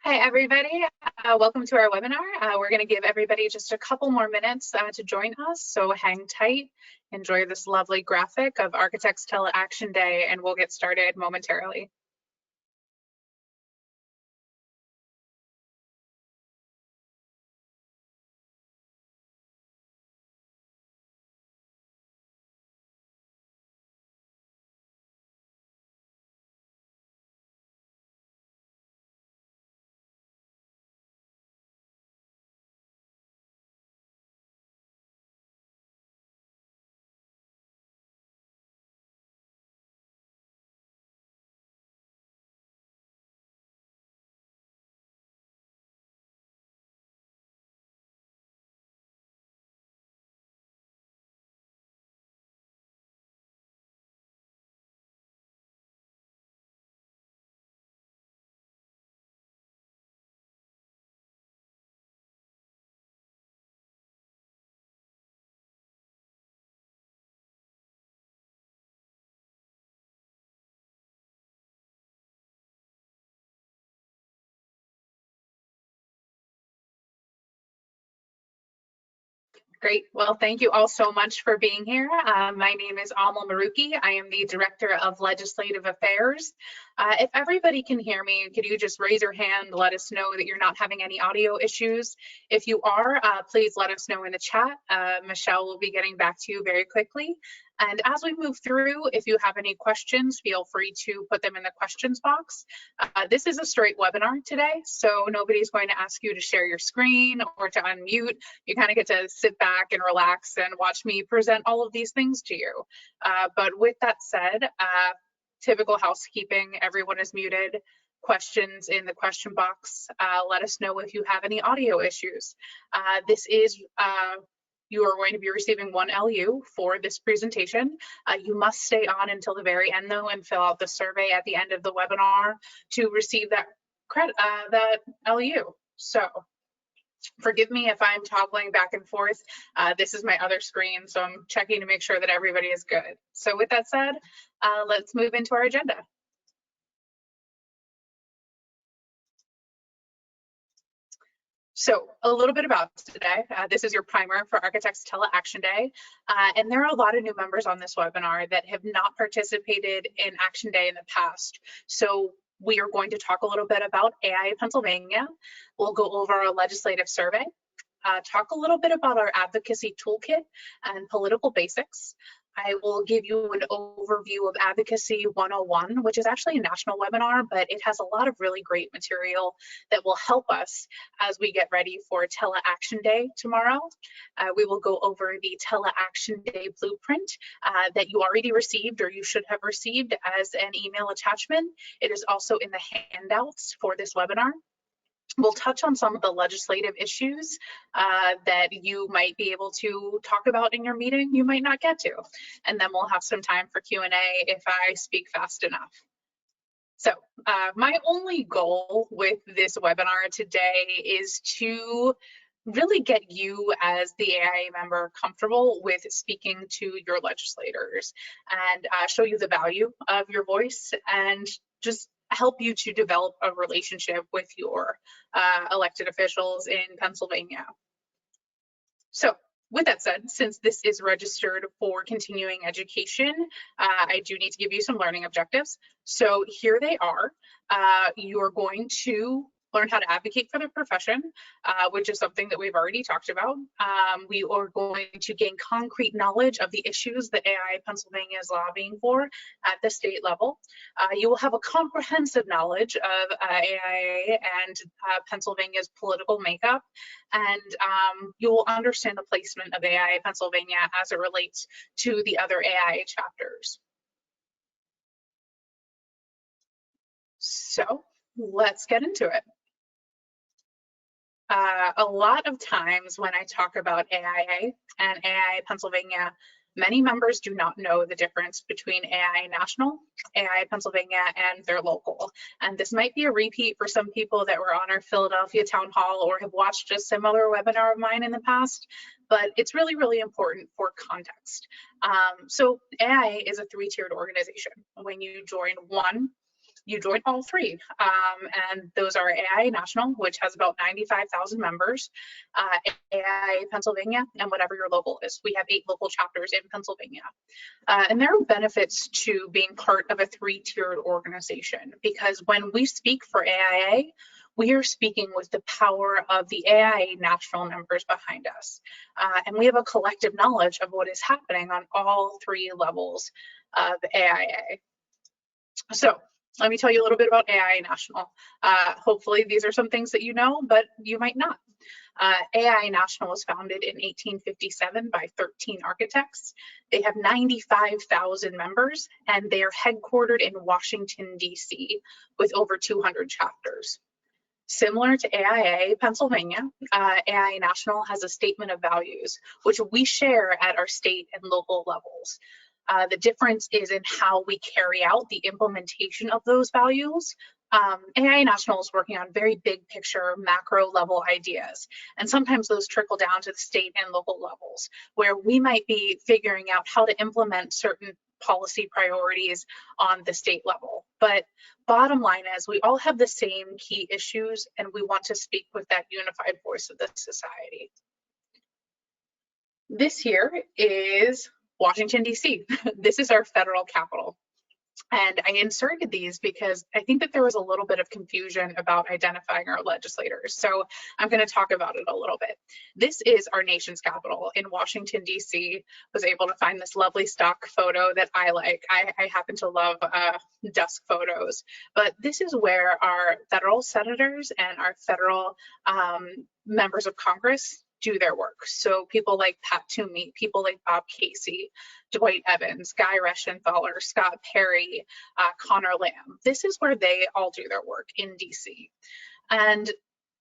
Hi, everybody. Welcome to our webinar. We're going to give everybody just a couple more minutes to join us, so hang tight, enjoy this lovely graphic of Architects Tele Action Day, and we'll get started momentarily. Great. Well, thank you all so much for being here. My name is Amal Maruki. I am the Director of Legislative Affairs. If everybody can hear me, could you just raise your hand, let us know that you're not having any audio issues? If you are, please let us know in the chat. Michelle will be getting back to you very quickly. And as we move through, if you have any questions, feel free to put them in the questions box. This is a straight webinar today, so nobody's going to ask you to share your screen or to unmute. You kind of get to sit back and relax and watch me present all of these things to you. But with that said, typical housekeeping, everyone is muted. Questions in the question box. Let us know if you have any audio issues. You are going to be receiving one LU for this presentation. You must stay on until the very end though and fill out the survey at the end of the webinar to receive that LU. So forgive me if I'm toggling back and forth. This is my other screen, so I'm checking to make sure that everybody is good. So with that said, let's move into our agenda. So a little bit about today. This is your primer for Architects Tele Action Day. And there are a lot of new members on this webinar that have not participated in Action Day in the past. So we are going to talk a little bit about AI Pennsylvania. We'll go over our legislative survey, talk a little bit about our advocacy toolkit and political basics. I will give you an overview of Advocacy 101, which is actually a national webinar, but it has a lot of really great material that will help us as we get ready for Tele Action Day tomorrow. We will go over the Tele Action Day blueprint that you already received or you should have received as an email attachment. It is also in the handouts for this webinar. We'll touch on some of the legislative issues that you might be able to talk about in your meeting, you might not get to. And then we'll have some time for Q&A if I speak fast enough. So my only goal with this webinar today is to really get you as the AIA member comfortable with speaking to your legislators and show you the value of your voice and just help you to develop a relationship with your elected officials in Pennsylvania. So with that said, since this is registered for continuing education, I do need to give you some learning objectives. So here they are. You're going to learn how to advocate for the profession, which is something that we've already talked about. We are going to gain concrete knowledge of the issues that AI Pennsylvania is lobbying for at the state level. You will have a comprehensive knowledge of AIA and Pennsylvania's political makeup, and you will understand the placement of AIA Pennsylvania as it relates to the other AIA chapters. So let's get into it. A lot of times when I talk about AIA and AIA Pennsylvania, many members do not know the difference between AIA National, AIA Pennsylvania, and their local. And this might be a repeat for some people that were on our Philadelphia town hall or have watched a similar webinar of mine in the past, but it's really, really important for context. So AIA is a three-tiered organization. When you join one, you join all three. And those are AIA National, which has about 95,000 members, AIA Pennsylvania, and whatever your local is. We have 8 local chapters in Pennsylvania. And there are benefits to being part of a 3-tiered organization, because when we speak for AIA, we are speaking with the power of the AIA national members behind us. And we have a collective knowledge of what is happening on all 3 levels of AIA. So let me tell you a little bit about AIA National. Hopefully these are some things that you know, but you might not. AIA National was founded in 1857 by 13 architects. They have 95,000 members, and they are headquartered in Washington, D.C., with over 200 chapters. Similar to AIA Pennsylvania, AIA National has a statement of values, which we share at our state and local levels. The difference is in how we carry out the implementation of those values. AIA National is working on very big picture, macro level ideas, and sometimes those trickle down to the state and local levels, where we might be figuring out how to implement certain policy priorities on the state level. But bottom line is, we all have the same key issues, and we want to speak with that unified voice of the society. This here is Washington, D.C. This is our federal capital. And I inserted these because I think that there was a little bit of confusion about identifying our legislators. So I'm going to talk about it a little bit. This is our nation's capital in Washington, D.C. Was able to find this lovely stock photo that I like. I happen to love dusk photos, but this is where our federal senators and our federal members of Congress do their work. So people like Pat Toomey, people like Bob Casey, Dwight Evans, Guy Reschenthaler, Scott Perry, Connor Lamb. This is where they all do their work in DC. And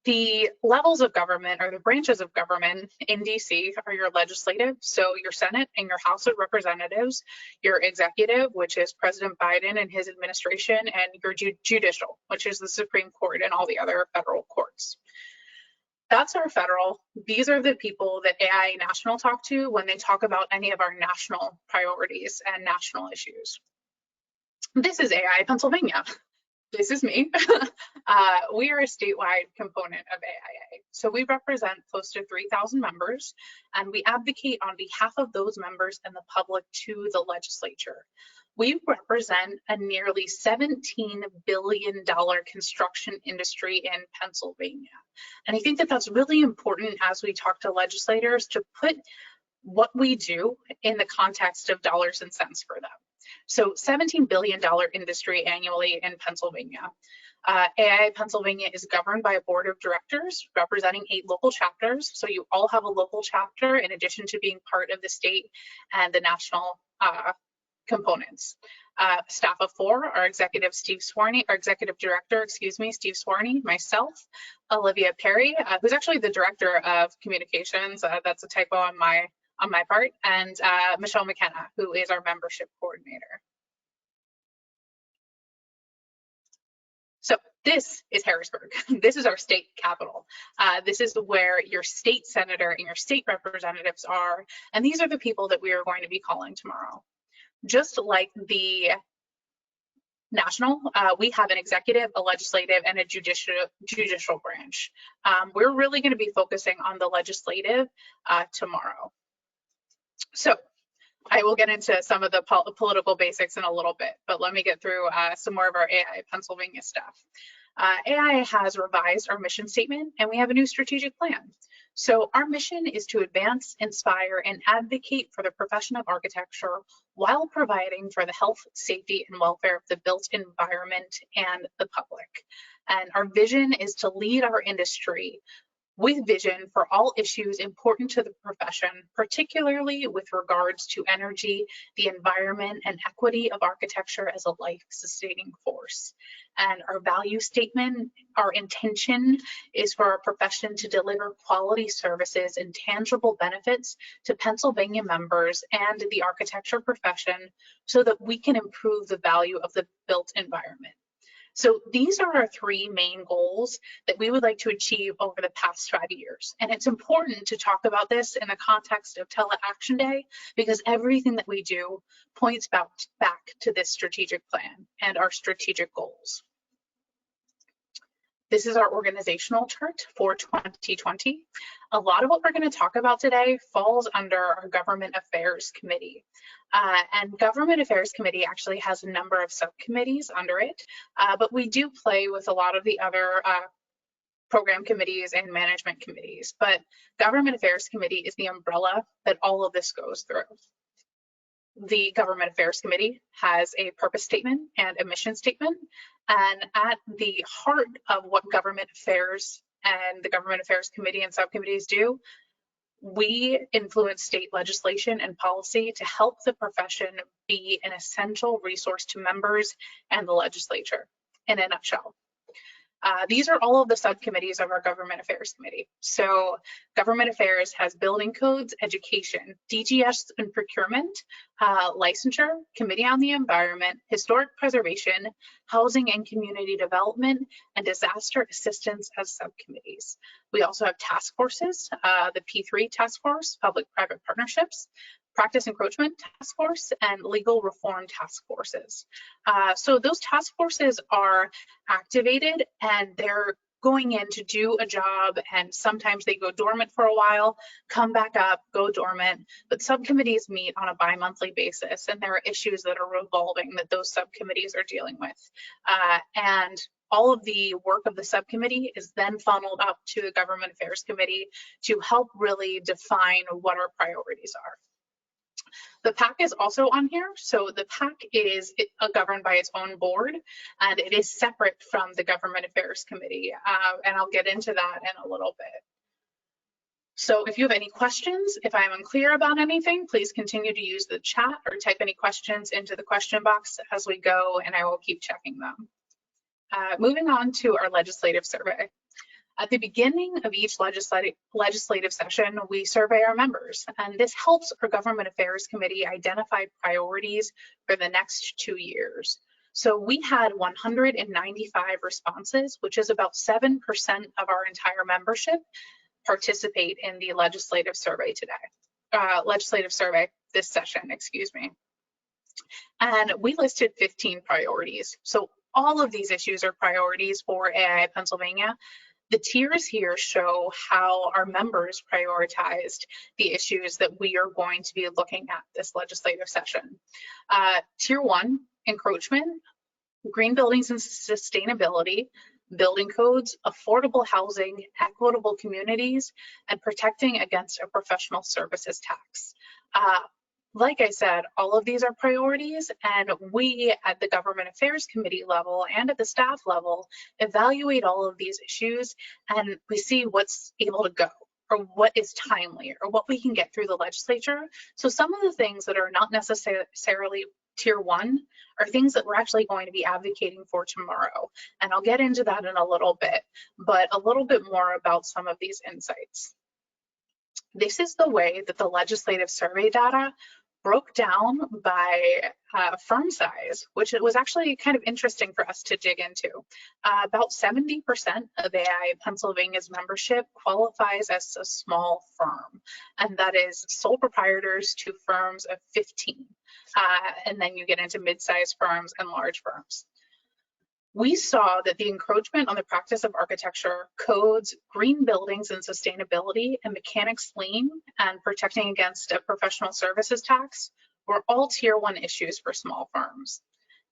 the levels of government, or the branches of government in DC, are your legislative, so your Senate and your House of Representatives, your executive, which is President Biden and his administration, and your judicial, which is the Supreme Court and all the other federal courts. That's our federal. These are the people that AIA National talk to when they talk about any of our national priorities and national issues. This is AIA Pennsylvania. This is me. We are a statewide component of AIA. So we represent close to 3,000 members, and we advocate on behalf of those members and the public to the legislature. We represent a nearly $17 billion construction industry in Pennsylvania. And I think that that's really important as we talk to legislators, to put what we do in the context of dollars and cents for them. So $17 billion industry annually in Pennsylvania. AIA Pennsylvania is governed by a board of directors representing 8 local chapters. So you all have a local chapter in addition to being part of the state and the national components. Staff of 4, our executive director, Steve Swarney, myself, Olivia Perry, who's actually the director of communications. That's a typo on my part, and Michelle McKenna, who is our membership coordinator. So this is Harrisburg. This is our state capital. This is where your state senator and your state representatives are, and these are the people that we are going to be calling tomorrow. Just like the national, we have an executive, a legislative, and a judicial branch. We're really going to be focusing on the legislative tomorrow. So I will get into some of the political basics in a little bit, but let me get through some more of our AIA Pennsylvania stuff. AIA has revised our mission statement, and we have a new strategic plan. So our mission is to advance, inspire, and advocate for the profession of architecture while providing for the health, safety, and welfare of the built environment and the public. And our vision is to lead our industry with vision for all issues important to the profession, particularly with regards to energy, the environment, and equity of architecture as a life-sustaining force. And our value statement, our intention is for our profession to deliver quality services and tangible benefits to Pennsylvania members and the architecture profession so that we can improve the value of the built environment. So these are our three main goals that we would like to achieve over the past 5 years. And it's important to talk about this in the context of Tele Action Day, because everything that we do points back to this strategic plan and our strategic goals. This is our organizational chart for 2020. A lot of what we're going to talk about today falls under our Government Affairs Committee. And Government Affairs Committee actually has a number of subcommittees under it, but we do play with a lot of the other program committees and management committees. But Government Affairs Committee is the umbrella that all of this goes through. The Government Affairs Committee has a purpose statement and a mission statement. And at the heart of what Government Affairs and the Government Affairs Committee and subcommittees do, we influence state legislation and policy to help the profession be an essential resource to members and the legislature, in a nutshell. These are all of the subcommittees of our Government Affairs Committee. So Government Affairs has building codes, education, DGS and procurement, licensure, Committee on the Environment, historic preservation, housing and community development, and disaster assistance as subcommittees. We also have task forces, the P3 task force, public-private partnerships, practice encroachment task force, and legal reform task forces. So those task forces are activated and they're going in to do a job, and sometimes they go dormant for a while, come back up, go dormant, but subcommittees meet on a bi-monthly basis, and there are issues that are revolving that those subcommittees are dealing with. And all of the work of the subcommittee is then funneled up to the Government Affairs Committee to help really define what our priorities are. The PAC is also on here. So the PAC is governed by its own board, and it is separate from the Government Affairs Committee. And I'll get into that in a little bit. So if you have any questions, if I'm unclear about anything, please continue to use the chat or type any questions into the question box as we go, and I will keep checking them. Moving on to our legislative survey. At the beginning of each legislative session, we survey our members, and this helps our Government Affairs Committee identify priorities for the next 2 years. So we had 195 responses, which is about 7% of our entire membership participate in the legislative survey this session, excuse me. And we listed 15 priorities. So all of these issues are priorities for AI Pennsylvania. The tiers here show how our members prioritized the issues that we are going to be looking at this legislative session. Tier 1, encroachment, green buildings and sustainability, building codes, affordable housing, equitable communities, and protecting against a professional services tax. Like I said, all of these are priorities, and we at the Government Affairs Committee level and at the staff level evaluate all of these issues, and we see what's able to go, or what is timely, or what we can get through the legislature. So some of the things that are not necessarily tier 1 are things that we're actually going to be advocating for tomorrow, and I'll get into that in a little bit, but a little bit more about some of these insights. This is the way that the legislative survey data broke down by firm size, which it was actually kind of interesting for us to dig into. About 70% of AI Pennsylvania's membership qualifies as a small firm, and that is sole proprietors to firms of 15. And then you get into mid-sized firms and large firms. We saw that the encroachment on the practice of architecture, codes, green buildings and sustainability, and mechanics lien and protecting against a professional services tax were all tier 1 issues for small firms.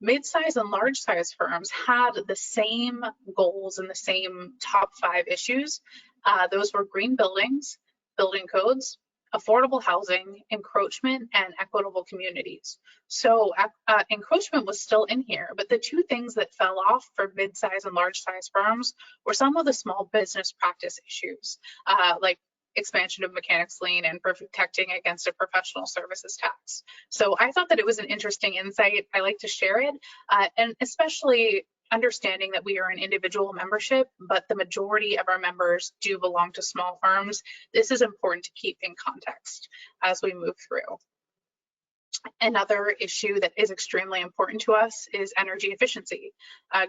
Mid-size and large-size firms had the same goals and the same top 5 issues. Those were green buildings, building codes, affordable housing, encroachment, and equitable communities. So encroachment was still in here, but the 2 things that fell off for mid-size and large-size firms were some of the small business practice issues, like expansion of mechanics lien and protecting against a professional services tax. So I thought that it was an interesting insight. I like to share it, and especially understanding that we are an individual membership, but the majority of our members do belong to small firms. This is important to keep in context as we move through. Another issue that is extremely important to us is energy efficiency.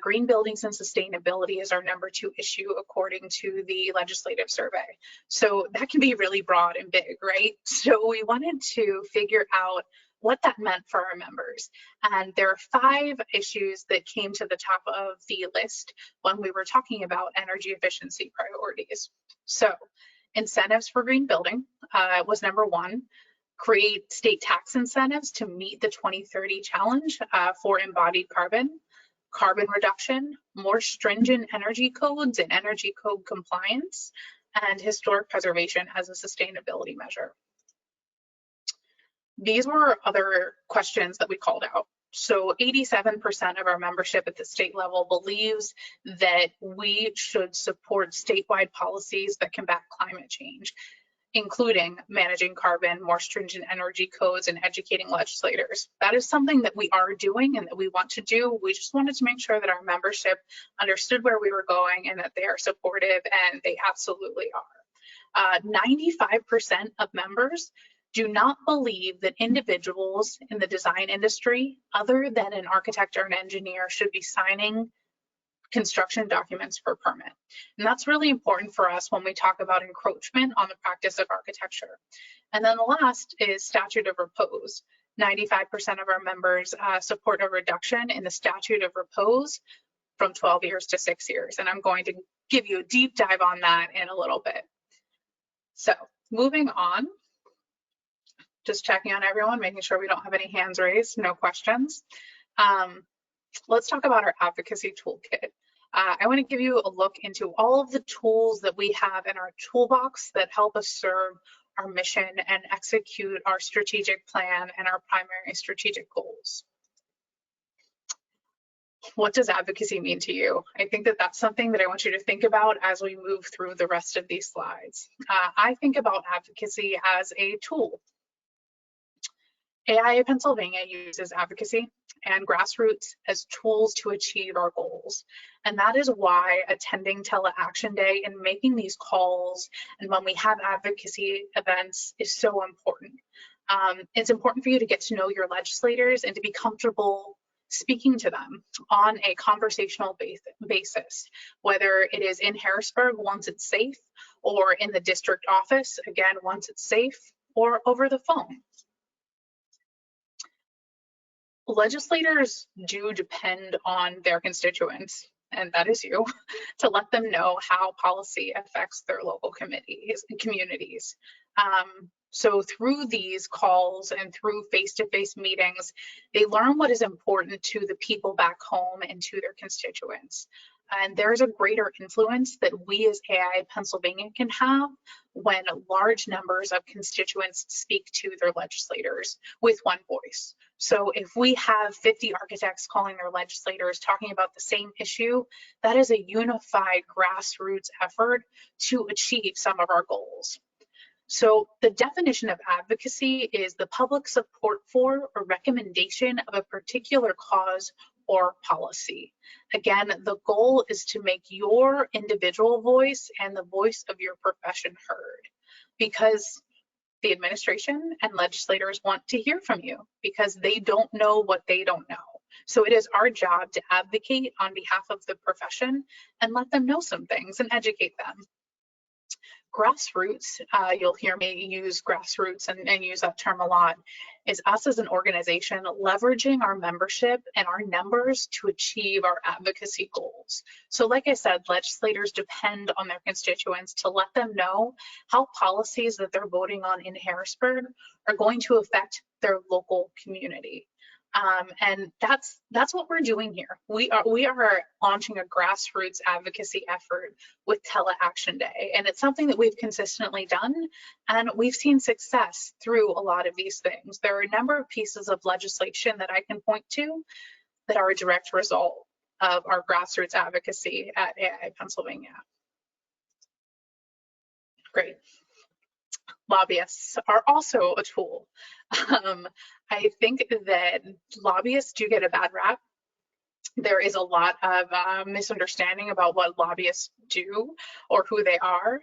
Green buildings and sustainability is our #2 issue according to the legislative survey. So that can be really broad and big, right? So we wanted to figure out what that meant for our members. And there are 5 issues that came to the top of the list when we were talking about energy efficiency priorities. So incentives for green building was #1. Create state tax incentives to meet the 2030 challenge for embodied carbon, carbon reduction, more stringent energy codes and energy code compliance, and historic preservation as a sustainability measure. These were other questions that we called out. So 87% of our membership at the state level believes that we should support statewide policies that combat climate change, including managing carbon, more stringent energy codes, and educating legislators. That is something that we are doing and that we want to do. We just wanted to make sure that our membership understood where we were going and that they are supportive, and they absolutely are. 95% of members do not believe that individuals in the design industry, other than an architect or an engineer, should be signing construction documents for permit. And that's really important for us when we talk about encroachment on the practice of architecture. And then the last is statute of repose. 95% of our members support a reduction in the statute of repose from 12 years to 6 years. And I'm going to give you a deep dive on that in a little bit. So moving on, just checking on everyone, making sure we don't have any hands raised, no questions. Let's talk about our advocacy toolkit. I want to give you a look into all of the tools that we have in our toolbox that help us serve our mission and execute our strategic plan and our primary strategic goals. What does advocacy mean to you? I think that that's something that I want you to think about as we move through the rest of these slides. I think about advocacy as a tool. AIA Pennsylvania uses advocacy and grassroots as tools to achieve our goals. And that is why attending Tele Action Day and making these calls and when we have advocacy events is so important. It's important for you to get to know your legislators and to be comfortable speaking to them on a conversational basis, whether it is in Harrisburg once it's safe, or in the district office, again, once it's safe, or over the phone. Legislators do depend on their constituents, and that is you, to let them know how policy affects their local communities. So through these calls and through face-to-face meetings, they learn what is important to the people back home and to their constituents. And there's a greater influence that we as AIA Pennsylvania can have when large numbers of constituents speak to their legislators with one voice. So if we have 50 architects calling their legislators talking about the same issue, that is a unified grassroots effort to achieve some of our goals. So the definition of advocacy is the public support for or recommendation of a particular cause or policy. Again, the goal is to make your individual voice and the voice of your profession heard, because the administration and legislators want to hear from you because they don't know what they don't know. So it is our job to advocate on behalf of the profession and let them know some things and educate them. Grassroots, you'll hear me use grassroots and use that term a lot, is us as an organization leveraging our membership and our numbers to achieve our advocacy goals. So like I said, legislators depend on their constituents to let them know how policies that they're voting on in Harrisburg are going to affect their local community. And that's what we're doing here. We are launching a grassroots advocacy effort with Tele Action Day, and it's something that we've consistently done, and we've seen success through a lot of these things. There are a number of pieces of legislation that I can point to that are a direct result of our grassroots advocacy at AIA Pennsylvania. Great. Lobbyists are also a tool. I think that lobbyists do get a bad rap. there is a lot of misunderstanding about what lobbyists do or who they are.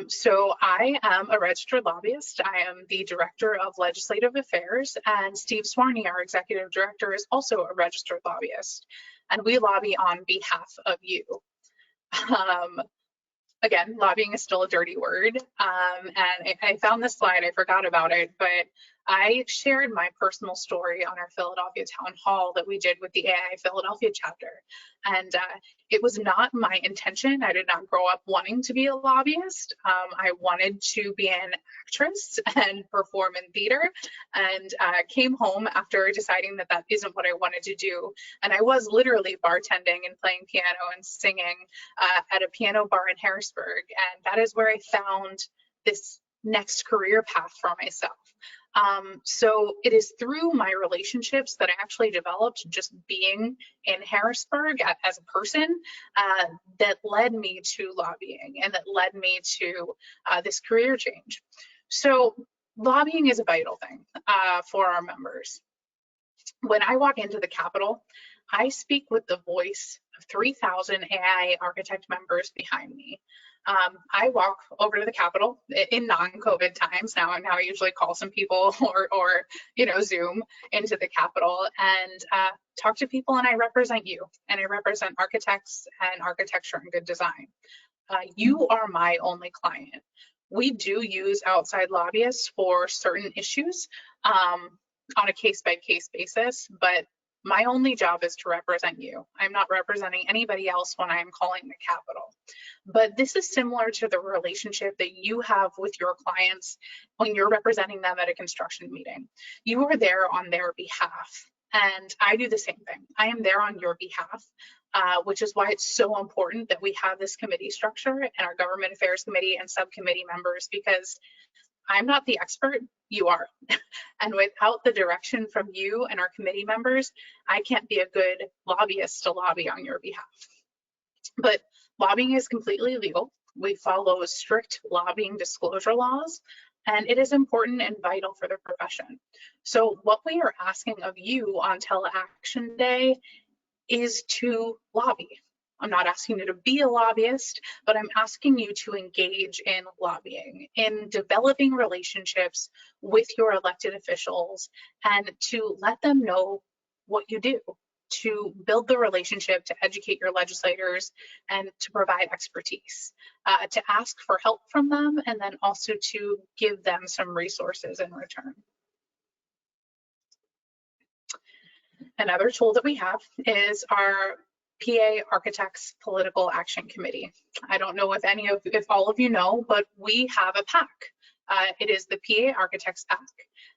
So I am a registered lobbyist. I am the Director of Legislative Affairs, and Steve Swarney, our Executive Director, is also a registered lobbyist, and we lobby on behalf of you. Again, lobbying is still a dirty word. And I found this slide, I forgot about it, but I shared my personal story on our Philadelphia town hall that we did with the AI Philadelphia chapter. And it was not my intention. I did not grow up wanting to be a lobbyist. I wanted to be an actress and perform in theater, and came home after deciding that that isn't what I wanted to do. And I was literally bartending and playing piano and singing at a piano bar in Harrisburg. And that is where I found this next career path for myself. So it is through my relationships that I actually developed just being in Harrisburg as a person that led me to lobbying and that led me to this career change. So lobbying is a vital thing for our members. When I walk into the Capitol, I speak with the voice of 3,000 AI architect members behind me. I walk over to the Capitol in non-COVID times. Now I usually call some people or Zoom into the Capitol and talk to people, and I represent you, and I represent architects and architecture and good design. You are my only client. We do use outside lobbyists for certain issues on a case-by-case basis, but my only job is to represent you. I'm not representing anybody else when I'm calling the Capitol. But this is similar to the relationship that you have with your clients when you're representing them at a construction meeting. You are there on their behalf, and I do the same thing. I am there on your behalf, which is why it's so important that we have this committee structure and our government affairs committee and subcommittee members, because I'm not the expert, you are. And without the direction from you and our committee members, I can't be a good lobbyist to lobby on your behalf. But lobbying is completely legal. We follow strict lobbying disclosure laws, and it is important and vital for the profession. So what we are asking of you on Tele Action Day is to lobby. I'm not asking you to be a lobbyist, but I'm asking you to engage in lobbying, in developing relationships with your elected officials, and to let them know what you do, to build the relationship, to educate your legislators, and to provide expertise, to ask for help from them, and then also to give them some resources in return. Another tool that we have is our PA Architects Political Action Committee. I don't know if all of you know, but we have a PAC. It is the PA Architects PAC,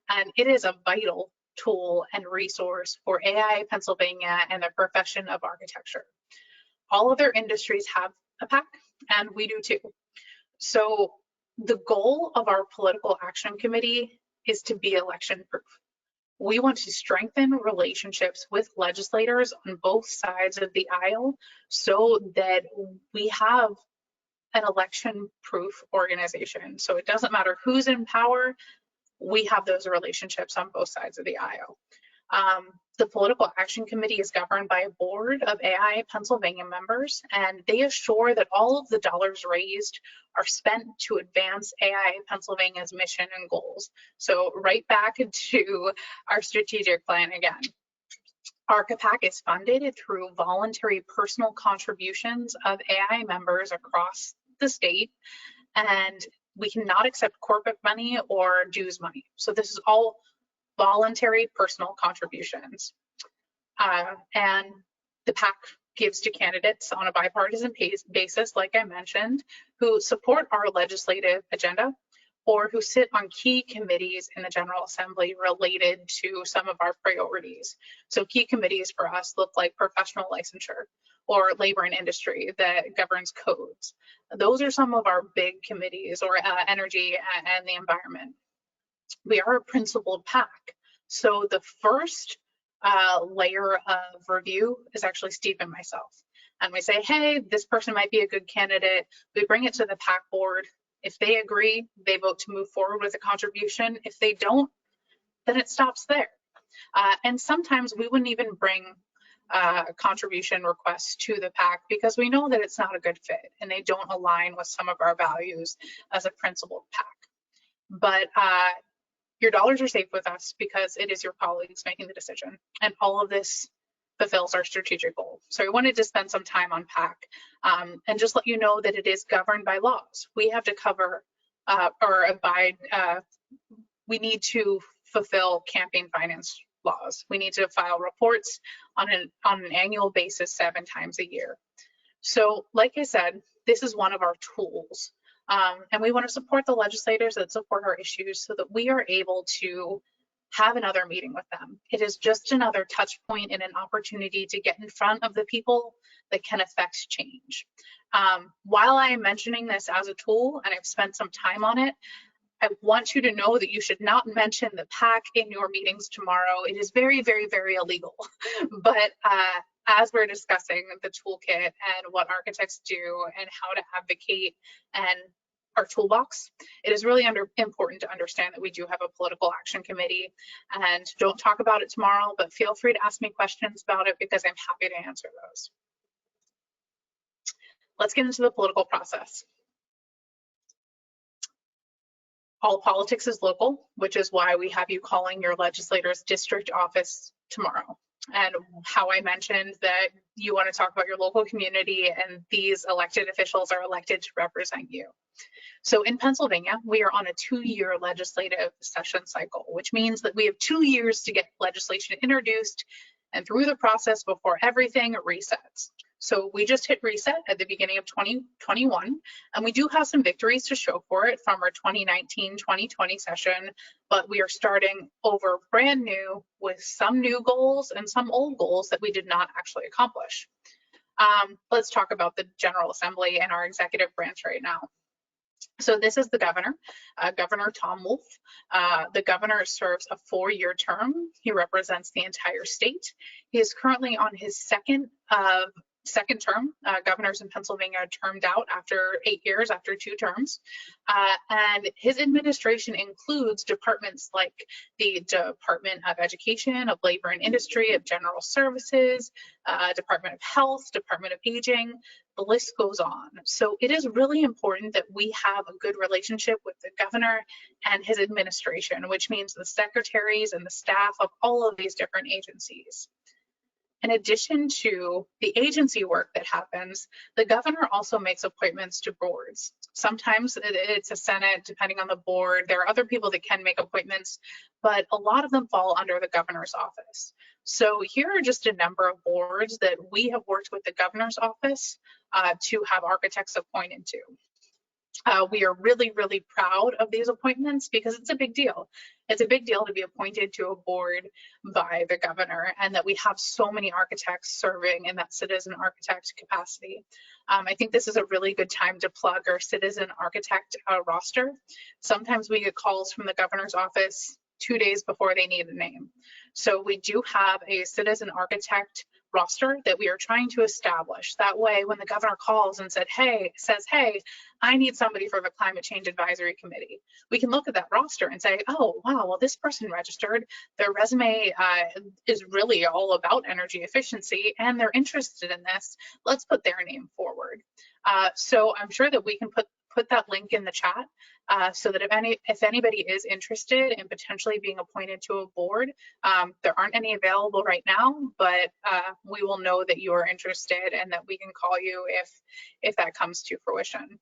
and it is a vital tool and resource for AI Pennsylvania and the profession of architecture. All other industries have a PAC, and we do too. So the goal of our Political Action Committee is to be election proof. We want to strengthen relationships with legislators on both sides of the aisle so that we have an election-proof organization. So it doesn't matter who's in power, we have those relationships on both sides of the aisle. The Political Action Committee is governed by a board of AI Pennsylvania members, and they assure that all of the dollars raised are spent to advance AI Pennsylvania's mission and goals. So right back into our strategic plan again. Our PAC is funded through voluntary personal contributions of AI members across the state, and we cannot accept corporate money or dues money. So this is all voluntary personal contributions. And the PAC gives to candidates on a bipartisan basis, like I mentioned, who support our legislative agenda or who sit on key committees in the General Assembly related to some of our priorities. So key committees for us look like professional licensure or labor and industry that governs codes. Those are some of our big committees, or energy and the environment. We are a principled PAC. So the first layer of review is actually Steve and myself. And we say, hey, this person might be a good candidate. We bring it to the PAC board. If they agree, they vote to move forward with a contribution. If they don't, then it stops there. And sometimes we wouldn't even bring contribution requests to the PAC because we know that it's not a good fit and they don't align with some of our values as a principled PAC. But your dollars are safe with us because it is your colleagues making the decision, and all of this fulfills our strategic goal. So I wanted to spend some time on PAC and just let you know that it is governed by laws. We have to cover or abide, we need to fulfill campaign finance laws. We need to file reports on an annual basis 7 times a year. So like I said, this is one of our tools. And we want to support the legislators that support our issues so that we are able to have another meeting with them. It is just another touch point and an opportunity to get in front of the people that can affect change. While I am mentioning this as a tool and I've spent some time on it, I want you to know that you should not mention the PAC in your meetings tomorrow. It is very, very, very illegal. But as we're discussing the toolkit and what architects do and how to advocate and our toolbox, it is really important to understand that we do have a political action committee, and don't talk about it tomorrow, but feel free to ask me questions about it because I'm happy to answer those. Let's get into the political process. All politics is local, which is why we have you calling your legislator's district office tomorrow. And how I mentioned that you want to talk about your local community and these elected officials are elected to represent you. So in Pennsylvania, we are on a 2-year legislative session cycle, which means that we have 2 years to get legislation introduced and through the process before everything resets. So we just hit reset at the beginning of 2021, and we do have some victories to show for it from our 2019-2020 session, but we are starting over brand new with some new goals and some old goals that we did not actually accomplish. Let's talk about the General Assembly and our executive branch right now. So this is the governor, Governor Tom Wolf. The governor serves a 4-year term. He represents the entire state. He is currently on his second term. Governors in Pennsylvania are termed out after 8 years, after 2 terms. And his administration includes departments like the Department of Education, of Labor and Industry, of General Services, Department of Health, Department of Aging. The list goes on. So it is really important that we have a good relationship with the governor and his administration, which means the secretaries and the staff of all of these different agencies. In addition to the agency work that happens, the governor also makes appointments to boards. Sometimes it's a Senate, depending on the board. There are other people that can make appointments, but a lot of them fall under the governor's office. So here are just a number of boards that we have worked with the governor's office to have architects appointed to. We are really, really proud of these appointments because it's a big deal. It's a big deal to be appointed to a board by the governor and that we have so many architects serving in that citizen architect capacity. I think this is a really good time to plug our citizen architect roster. Sometimes we get calls from the governor's office 2 days before they need a name. So we do have a citizen architect roster that we are trying to establish. That way, when the governor calls and says, hey, I need somebody for the Climate Change Advisory Committee, we can look at that roster and say, oh, wow, well, this person registered. Their resume is really all about energy efficiency and they're interested in this. Let's put their name forward. So I'm sure that we can put that link in the chat so that if anybody is interested in potentially being appointed to a board, there aren't any available right now, but we will know that you are interested and that we can call you if that comes to fruition.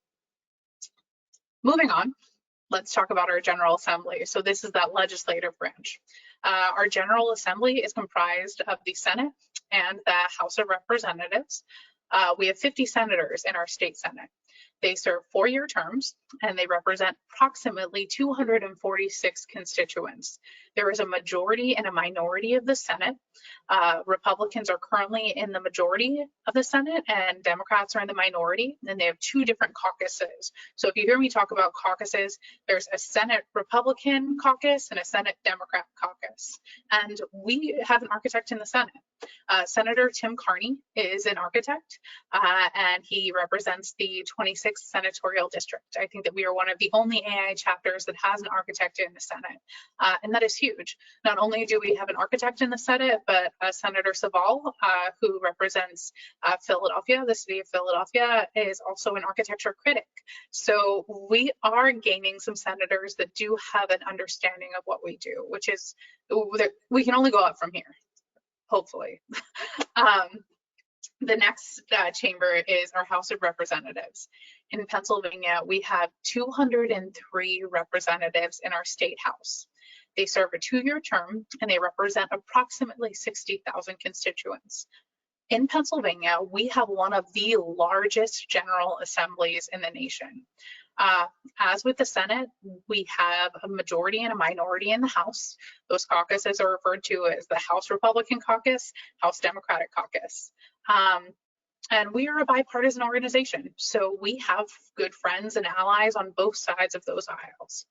Moving on, let's talk about our General Assembly. So this is that legislative branch. Our General Assembly is comprised of the Senate and the House of Representatives. We have 50 senators in our state Senate. They serve 4-year terms and they represent approximately 246 constituents. There is a majority and a minority of the Senate. Republicans are currently in the majority of the Senate and Democrats are in the minority, and they have 2 different caucuses. So if you hear me talk about caucuses, there's a Senate Republican caucus and a Senate Democrat caucus. And we have an architect in the Senate. Senator Tim Carney is an architect and he represents the 26th senatorial district. I think that we are one of the only AI chapters that has an architect in the Senate, and that is huge. Not only do we have an architect in the Senate, but Senator Saval, who represents Philadelphia, the city of Philadelphia, is also an architecture critic. So we are gaining some senators that do have an understanding of what we do, which is, we can only go up from here, hopefully. The next chamber is our House of Representatives. In Pennsylvania, we have 203 representatives in our state house. They serve a 2-year term and they represent approximately 60,000 constituents. In Pennsylvania, we have one of the largest general assemblies in the nation. As with the Senate, we have a majority and a minority in the House. Those caucuses are referred to as the House Republican Caucus, House Democratic Caucus. And we are a bipartisan organization, so we have good friends and allies on both sides of those aisles.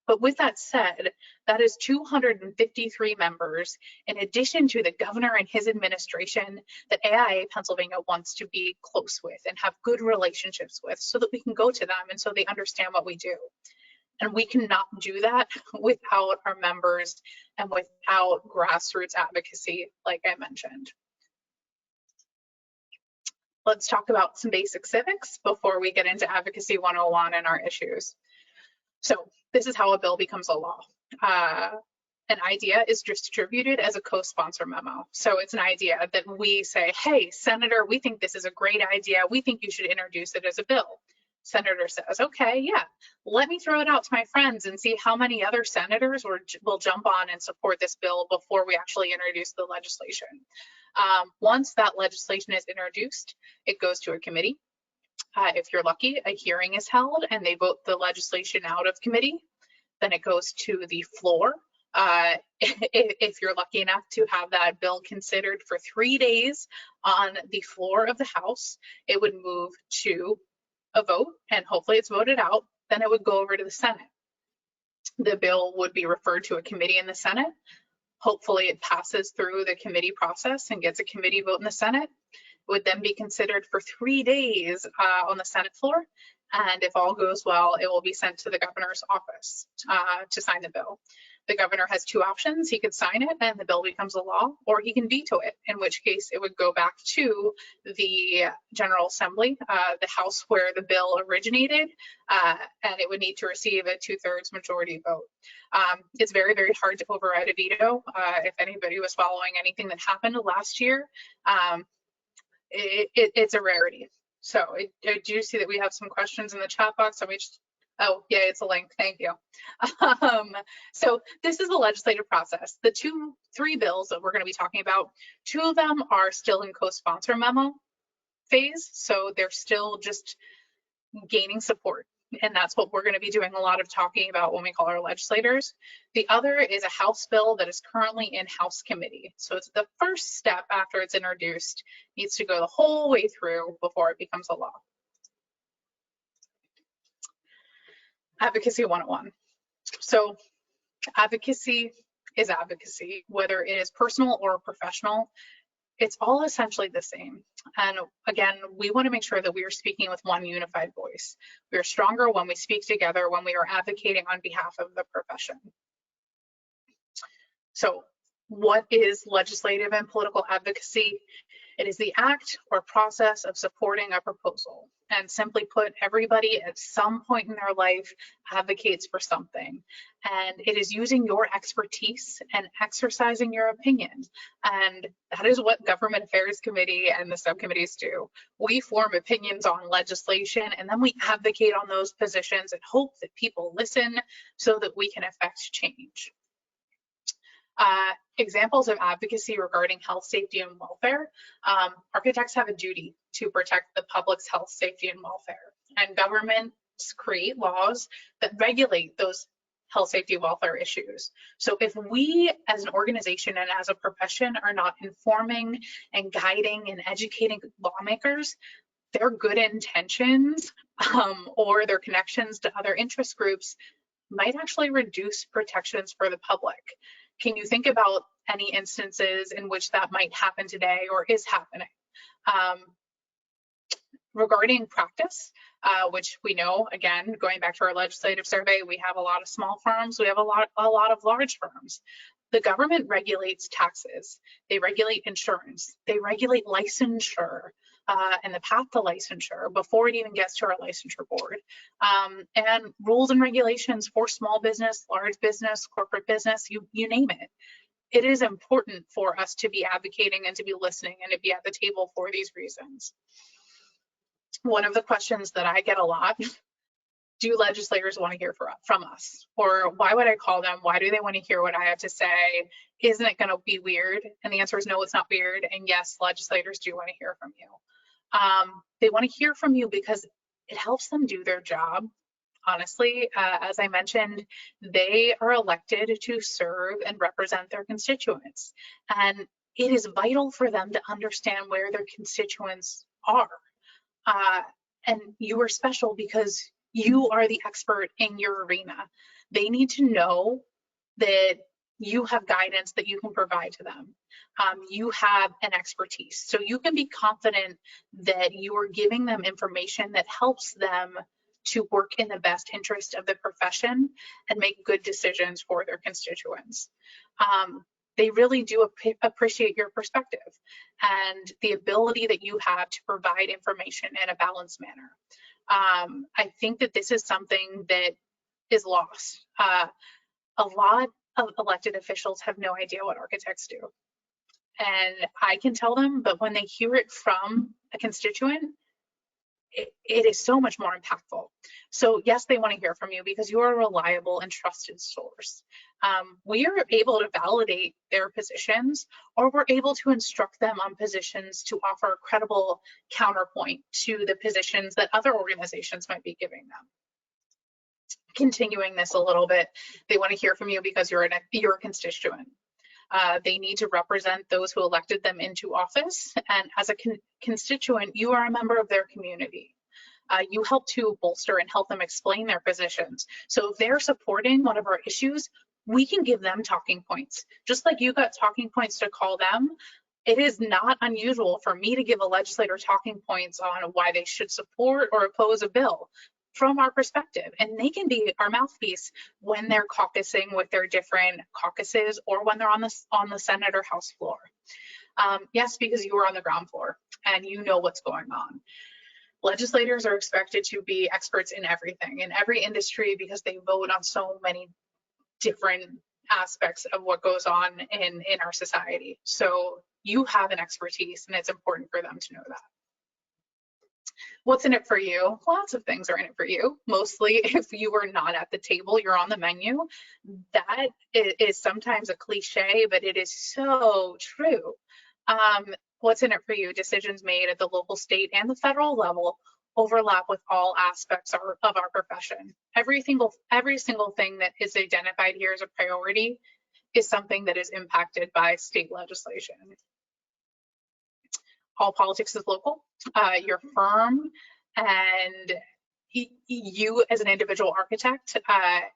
But with that said, that is 253 members, in addition to the governor and his administration that AIA Pennsylvania wants to be close with and have good relationships with, so that we can go to them and so they understand what we do. And we cannot do that without our members and without grassroots advocacy, like I mentioned. Let's talk about some basic civics before we get into Advocacy 101 and our issues. So this is how a bill becomes a law. An idea is distributed as a co-sponsor memo. So it's an idea that we say, hey, Senator, we think this is a great idea. We think you should introduce it as a bill. Senator says, okay, yeah, let me throw it out to my friends and see how many other senators will jump on and support this bill before we actually introduce the legislation. Once that legislation is introduced, it goes to a committee. If you're lucky, a hearing is held and they vote the legislation out of committee. Then it goes to the floor. If you're lucky enough to have that bill considered for 3 days on the floor of the House, it would move to a vote and hopefully it's voted out. Then it would go over to the Senate. The bill would be referred to a committee in the Senate. Hopefully it passes through the committee process and gets a committee vote in the Senate. It would then be considered for 3 days on the Senate floor. And if all goes well, it will be sent to the governor's office to sign the bill. The governor has 2 options. He could sign it and the bill becomes a law, or he can veto it, in which case it would go back to the General Assembly, the House where the bill originated, and it would need to receive a 2/3 majority vote. It's very, very hard to override a veto. If anybody was following anything that happened last year, it's a rarity. So I do see that we have some questions in the chat box. So oh, yeah, it's a link. Thank you. So this is the legislative process. The 3 bills that we're going to be talking about, 2 of them are still in co-sponsor memo phase. So they're still just gaining support. And that's what we're going to be doing a lot of talking about when we call our legislators. The other is a House bill that is currently in House committee. So it's the first step after it's introduced, needs to go the whole way through before it becomes a law. Advocacy 101. So advocacy is advocacy, whether it is personal or professional. It's all essentially the same. And again, we want to make sure that we are speaking with one unified voice. We are stronger when we speak together, when we are advocating on behalf of the profession. So what is legislative and political advocacy? It is the act or process of supporting a proposal. And simply put, everybody at some point in their life advocates for something. And it is using your expertise and exercising your opinion. And that is what Government Affairs Committee and the subcommittees do. We form opinions on legislation and then we advocate on those positions and hope that people listen so that we can affect change. Examples of advocacy regarding health, safety, and welfare. Architects have a duty to protect the public's health, safety, and welfare. And governments create laws that regulate those health, safety, welfare issues. So if we as an organization and as a profession are not informing and guiding and educating lawmakers, their good intentions or their connections to other interest groups might actually reduce protections for the public. Can you think about any instances in which that might happen today or is happening? Regarding practice, which we know, again, going back to our legislative survey, we have a lot of small firms, we have a lot of large firms. The government regulates taxes, they regulate insurance, they regulate licensure, and the path to licensure before it even gets to our licensure board, and rules and regulations for small business, large business, corporate business, you name it. It is important for us to be advocating and to be listening and to be at the table for these reasons. One of the questions that I get a lot, do legislators want to hear from us? Or why would I call them? Why do they want to hear what I have to say? Isn't it going to be weird? And the answer is no, it's not weird. And yes, legislators do want to hear from you. They want to hear from you because it helps them do their job. Honestly, as I mentioned, they are elected to serve and represent their constituents. And it is vital for them to understand where their constituents are. And you are special because you are the expert in your arena. They need to know that you have guidance that you can provide to them. You have an expertise. So you can be confident that you are giving them information that helps them to work in the best interest of the profession and make good decisions for their constituents. They really do appreciate your perspective and the ability that you have to provide information in a balanced manner. I think that this is something that is lost. A lot of elected officials have no idea what architects do. And I can tell them, but when they hear it from a constituent, it is so much more impactful. So yes, they want to hear from you because you are a reliable and trusted source. We are able to validate their positions, or we're able to instruct them on positions to offer a credible counterpoint to the positions that other organizations might be giving them. Continuing this a little bit, they want to hear from you because you're a constituent. They need to represent those who elected them into office. And as a constituent, you are a member of their community. You help to bolster and help them explain their positions. So if they're supporting one of our issues, we can give them talking points. Just like you got talking points to call them, it is not unusual for me to give a legislator talking points on why they should support or oppose a bill from our perspective, and they can be our mouthpiece when they're caucusing with their different caucuses or when they're on the Senate or House floor. Yes, because you are on the ground floor and you know what's going on. Legislators are expected to be experts in everything, in every industry, because they vote on so many different aspects of what goes on in our society. So you have an expertise, and it's important for them to know that. What's in it for you? Lots of things are in it for you. Mostly, if you are not at the table, you're on the menu. That is sometimes a cliche, but it is so true. What's in it for you? Decisions made at the local, state, and the federal level overlap with all aspects of our profession. Every single thing that is identified here as a priority is something that is impacted by state legislation. All politics is local. Your firm and you as an individual architect,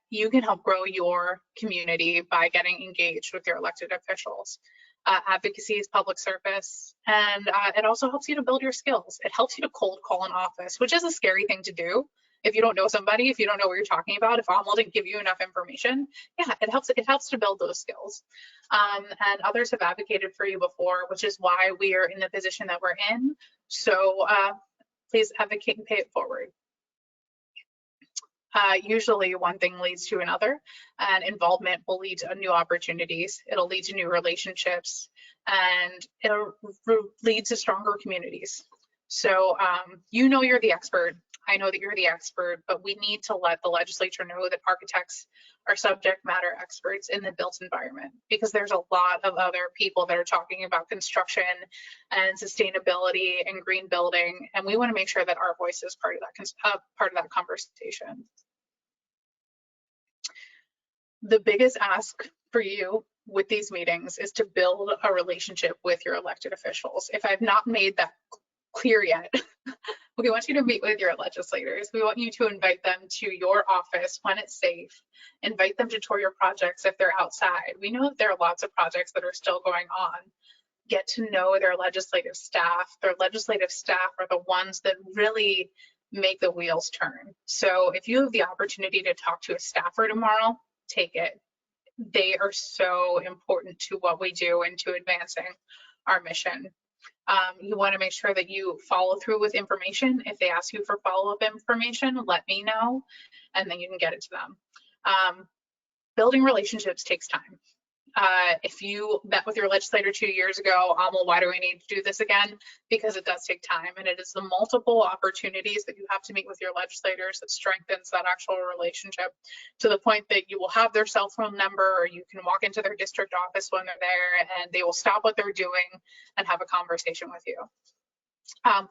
you can help grow your community by getting engaged with your elected officials. Advocacy is public service, and it also helps you to build your skills. It helps you to cold call an office, which is a scary thing to do. If you don't know somebody, if you don't know what you're talking about, if Amal didn't give you enough information, yeah, it helps to build those skills. And others have advocated for you before, which is why we are in the position that we're in. So please advocate and pay it forward. Usually one thing leads to another, and involvement will lead to new opportunities. It'll lead to new relationships, and it'll lead to stronger communities. So you know you're the expert. I know that you're the expert, but we need to let the legislature know that architects are subject matter experts in the built environment, because there's a lot of other people that are talking about construction and sustainability and green building, and we want to make sure that our voice is part of that conversation. The biggest ask for you with these meetings is to build a relationship with your elected officials. If I've not made that clear yet, we want you to meet with your legislators. We want you to invite them to your office when it's safe. Invite them to tour your projects if they're outside. We know that there are lots of projects that are still going on. get to know their legislative staff. Their legislative staff are the ones that really make the wheels turn. So if you have the opportunity to talk to a staffer tomorrow, take it. They are so important to what we do and to advancing our mission. You want to make sure that you follow through with information. If they ask you for follow-up information, let me know, and then you can get it to them. Building relationships takes time. If you met with your legislator 2 years ago, well, why do we need to do this again? Because it does take time, and it is the multiple opportunities that you have to meet with your legislators that strengthens that actual relationship to the point that you will have their cell phone number, or you can walk into their district office when they're there and they will stop what they're doing and have a conversation with you.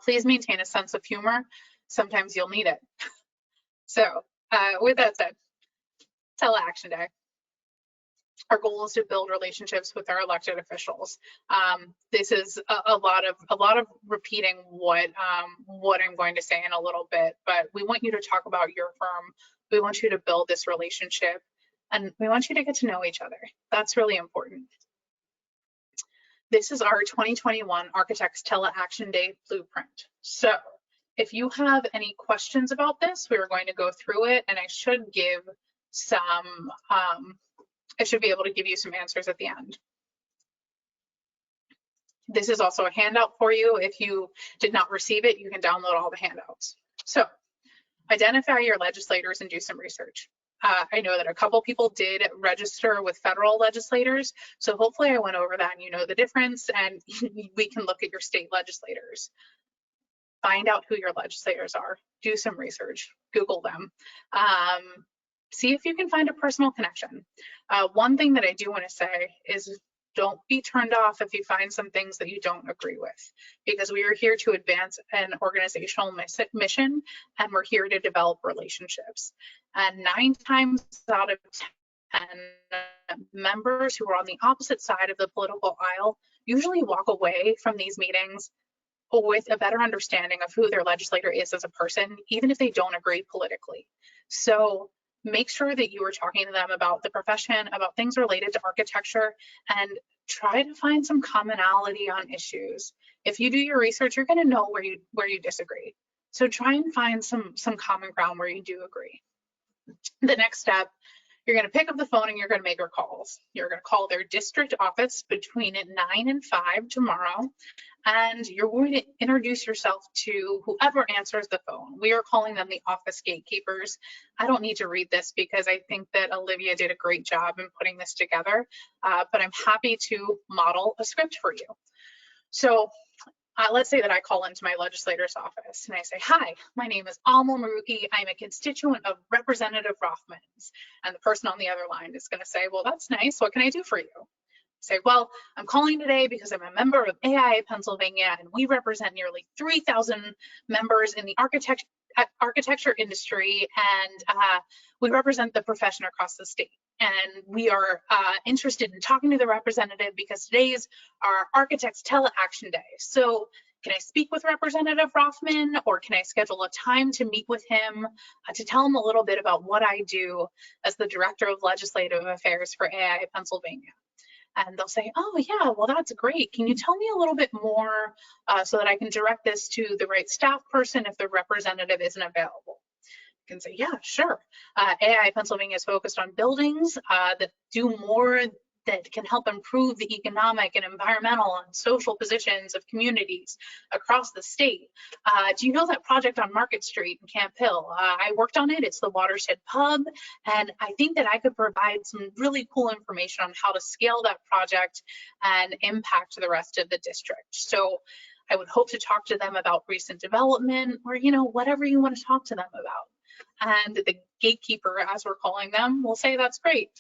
Please maintain a sense of humor. Sometimes you'll need it. So with that said, Tele Action Day. Our goal is to build relationships with our elected officials. This is a lot of repeating what I'm going to say in a little bit, but we want you to talk about your firm. We want you to build this relationship, and we want you to get to know each other. That's really important. This is our 2021 Architects Tele Action Day blueprint. So if you have any questions about this, we are going to go through it, and I should give some I should be able to give you some answers at the end. This is also a handout for you. If you did not receive it, you can download all the handouts. So identify your legislators and do some research. I know that a couple people did register with federal legislators, so hopefully I went over that and you know the difference, and we can look at your state legislators. Find out who your legislators are. Do some research. Google them. See if you can find a personal connection. One thing that I do want to say is don't be turned off if you find some things that you don't agree with, because we are here to advance an organizational mission, and we're here to develop relationships. And 9 times out of 10, members who are on the opposite side of the political aisle usually walk away from these meetings with a better understanding of who their legislator is as a person, even if they don't agree politically. So make sure that you are talking to them about the profession, about things related to architecture, and try to find some commonality on issues. If you do your research, you're going to know where you disagree. So try and find some common ground where you do agree. The next step, you're going to pick up the phone and you're going to make your calls. You're going to call their district office between 9 and 5 tomorrow, and you're going to introduce yourself to whoever answers the phone. We are calling them the office gatekeepers. I don't need to read this because I think that Olivia did a great job in putting this together, but I'm happy to model a script for you. So let's say that I call into my legislator's office and I say, hi, my name is Amal Maruki. I'm a constituent of Representative Rothman's. And the person on the other line is going to say, well, that's nice. What can I do for you? Say, well, I'm calling today because I'm a member of AIA Pennsylvania, and we represent nearly 3,000 members in the architecture industry, and we represent the profession across the state. And we are interested in talking to the representative because today is our Architects Tele Action Day. So can I speak with Representative Rothman, or can I schedule a time to meet with him to tell him a little bit about what I do as the Director of Legislative Affairs for AIA Pennsylvania? And they'll say, oh yeah, well, that's great. Can you tell me a little bit more so that I can direct this to the right staff person if the representative isn't available? You can say, yeah, sure. AIA Pennsylvania is focused on buildings that do more that can help improve the economic and environmental and social positions of communities across the state. Do you know that project on Market Street in Camp Hill? I worked on it. It's the Watershed Pub, and I think that I could provide some really cool information on how to scale that project and impact the rest of the district. So I would hope to talk to them about recent development, or whatever you want to talk to them about. And the gatekeeper, as we're calling them, will say, that's great.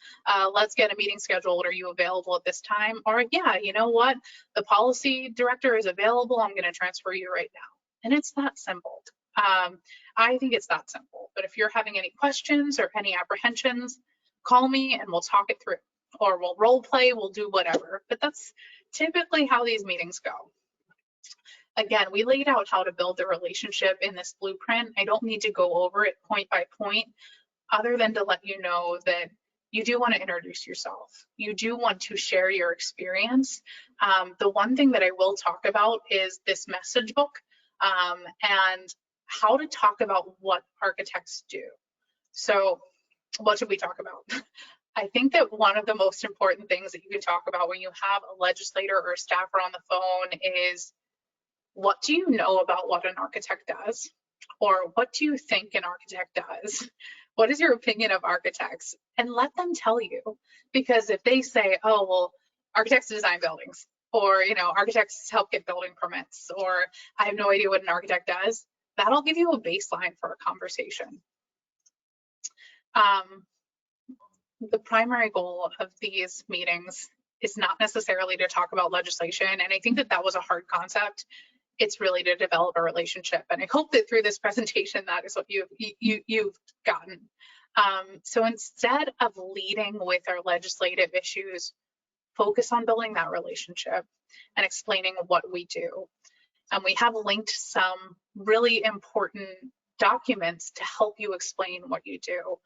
Let's get a meeting scheduled. Are you available at this time? Or yeah, you know what? The policy director is available. I'm going to transfer you right now. And it's that simple. I think it's that simple. But if you're having any questions or any apprehensions, call me and we'll talk it through. Or we'll role play, we'll do whatever. But that's typically how these meetings go. Again, we laid out how to build the relationship in this blueprint. I don't need to go over it point by point, other than to let you know that you do want to introduce yourself. You do want to share your experience. The one thing that I will talk about is this message book and how to talk about what architects do. So what should we talk about? I think that one of the most important things that you can talk about when you have a legislator or a staffer on the phone is, what do you know about what an architect does? Or what do you think an architect does? What is your opinion of architects? And let them tell you. Because if they say, oh, well, architects design buildings, or, you know, architects help get building permits, or I have no idea what an architect does, that'll give you a baseline for a conversation. The primary goal of these meetings is not necessarily to talk about legislation, and I think that that was a hard concept. It's really to develop a relationship, and I hope that through this presentation that is what you've gotten. So instead of leading with our legislative issues, focus on building that relationship and explaining what we do. And we have linked some really important documents to help you explain what you do.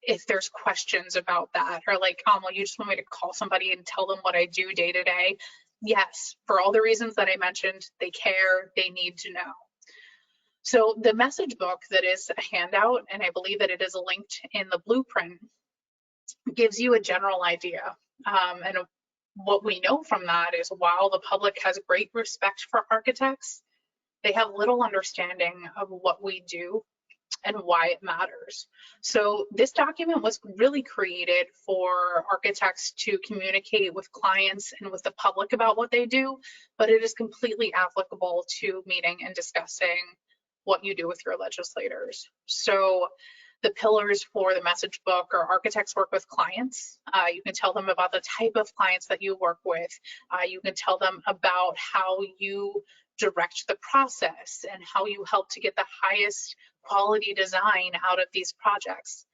If there's questions about that, or like, well, you just want me to call somebody and tell them what I do day to day. Yes, for all the reasons that I mentioned, they care, they need to know. So the message book that is a handout, and I believe that it is linked in the blueprint, gives you a general idea. And what we know from that is, while the public has great respect for architects, they have little understanding of what we do and why it matters. So this document was really created for architects to communicate with clients and with the public about what they do, but it is completely applicable to meeting and discussing what you do with your legislators. So the pillars for the message book are: architects work with clients. You can tell them about the type of clients that you work with. You can tell them about how you direct the process and how you help to get the highest quality design out of these projects.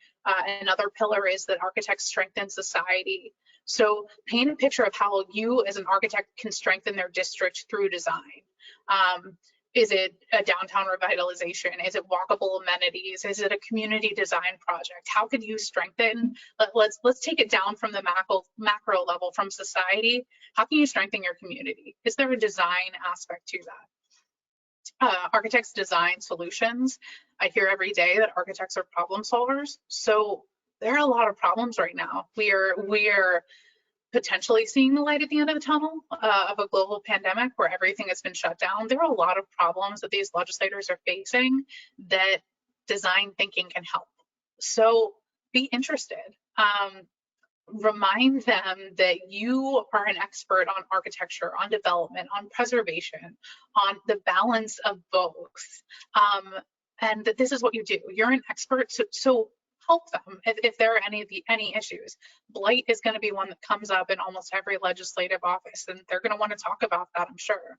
Another pillar is that architects strengthen society. So paint a picture of how you as an architect can strengthen their district through design. Is it a downtown revitalization? Is it walkable amenities? Is it a community design project? How could you strengthen? Let's take it down from the macro level, from society. How can you strengthen your community? Is there a design aspect to that? Architects design solutions. I hear every day that architects are problem solvers. So there are a lot of problems right now. We are potentially seeing the light at the end of the tunnel of a global pandemic where everything has been shut down. There are a lot of problems that these legislators are facing that design thinking can help. So be interested. Remind them that you are an expert on architecture, on development, on preservation, on the balance of both, and that this is what you do. You're an expert, so help them if there are any issues. Blight is going to be one that comes up in almost every legislative office, and they're going to want to talk about that, I'm sure.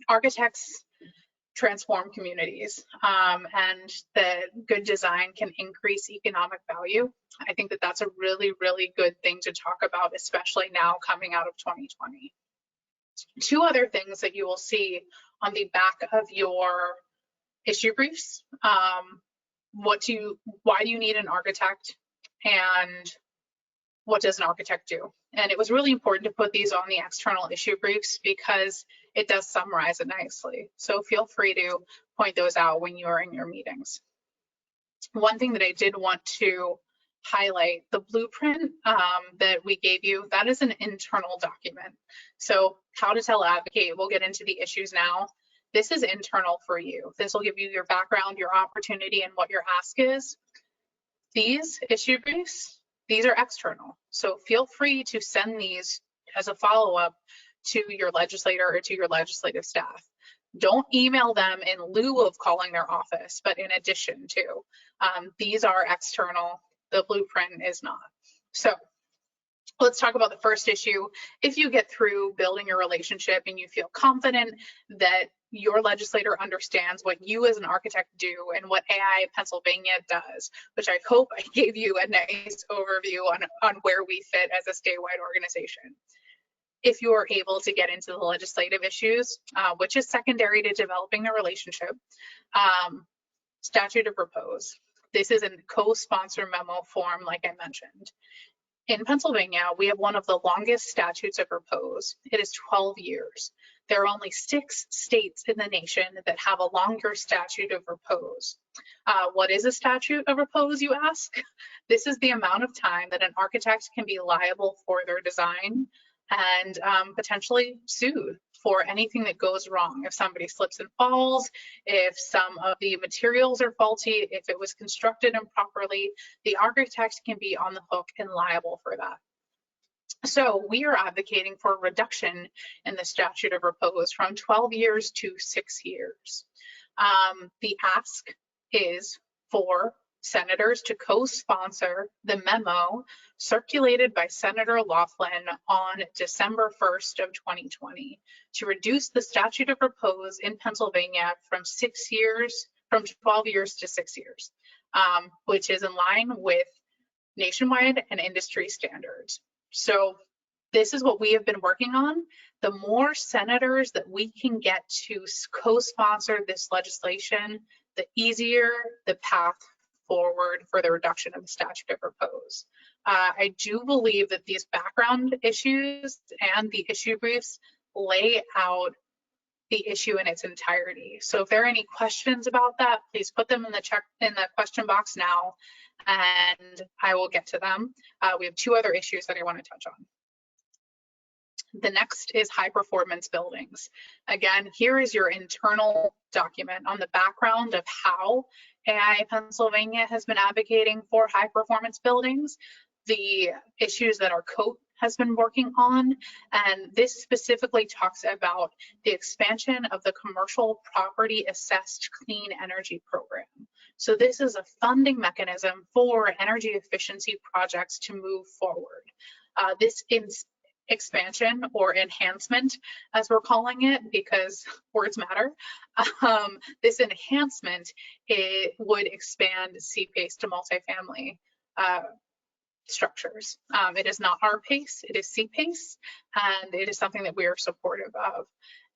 Architects transform communities, and that good design can increase economic value. I think that that's a really, really good thing to talk about, especially now coming out of 2020. Two other things that you will see on the back of your issue briefs: why do you need an architect, and what does an architect do? And it was really important to put these on the external issue briefs because it does summarize it nicely. So feel free to point those out when you're in your meetings. One thing that I did want to highlight, the blueprint that we gave you, that is an internal document. So how to tele-advocate, we'll get into the issues now. This is internal for you. This will give you your background, your opportunity, and what your ask is. These issue briefs, these are external. So feel free to send these as a follow-up to your legislator or to your legislative staff. Don't email them in lieu of calling their office, but in addition to. These are external. The blueprint is not. So let's talk about the first issue. If you get through building your relationship and you feel confident that your legislator understands what you as an architect do and what AI Pennsylvania does, which I hope I gave you a nice overview on where we fit as a statewide organization. If you're able to get into the legislative issues, which is secondary to developing the relationship, statute of repose. This is a co-sponsor memo form, like I mentioned. In Pennsylvania, we have one of the longest statutes of repose. It is 12 years. There are only 6 states in the nation that have a longer statute of repose. What is a statute of repose, you ask? This is the amount of time that an architect can be liable for their design and potentially sued for anything that goes wrong. If somebody slips and falls, if some of the materials are faulty, if it was constructed improperly, the architect can be on the hook and liable for that. So we are advocating for a reduction in the statute of repose from 12 years to 6 years. The ask is for senators to co-sponsor the memo circulated by Senator Laughlin on December 1st of 2020 to reduce the statute of repose in Pennsylvania from 12 years to 6 years, which is in line with nationwide and industry standards. So this is what we have been working on. The more senators that we can get to co-sponsor this legislation, the easier the path forward for the reduction of the statute of repose. I do believe that these background issues and the issue briefs lay out the issue in its entirety. So if there are any questions about that, please put them in the question box now, and I will get to them. We have 2 other issues that I want to touch on. The next is high performance buildings. Again, here is your internal document on the background of how AI Pennsylvania has been advocating for high performance buildings, the issues that our COAT has been working on, and this specifically talks about the expansion of the commercial property assessed clean energy program. So this is a funding mechanism for energy efficiency projects to move forward. This expansion or enhancement, as we're calling it, because words matter. This enhancement, it would expand CPACE to multifamily structures. It is not our PACE, it is CPACE, and it is something that we are supportive of.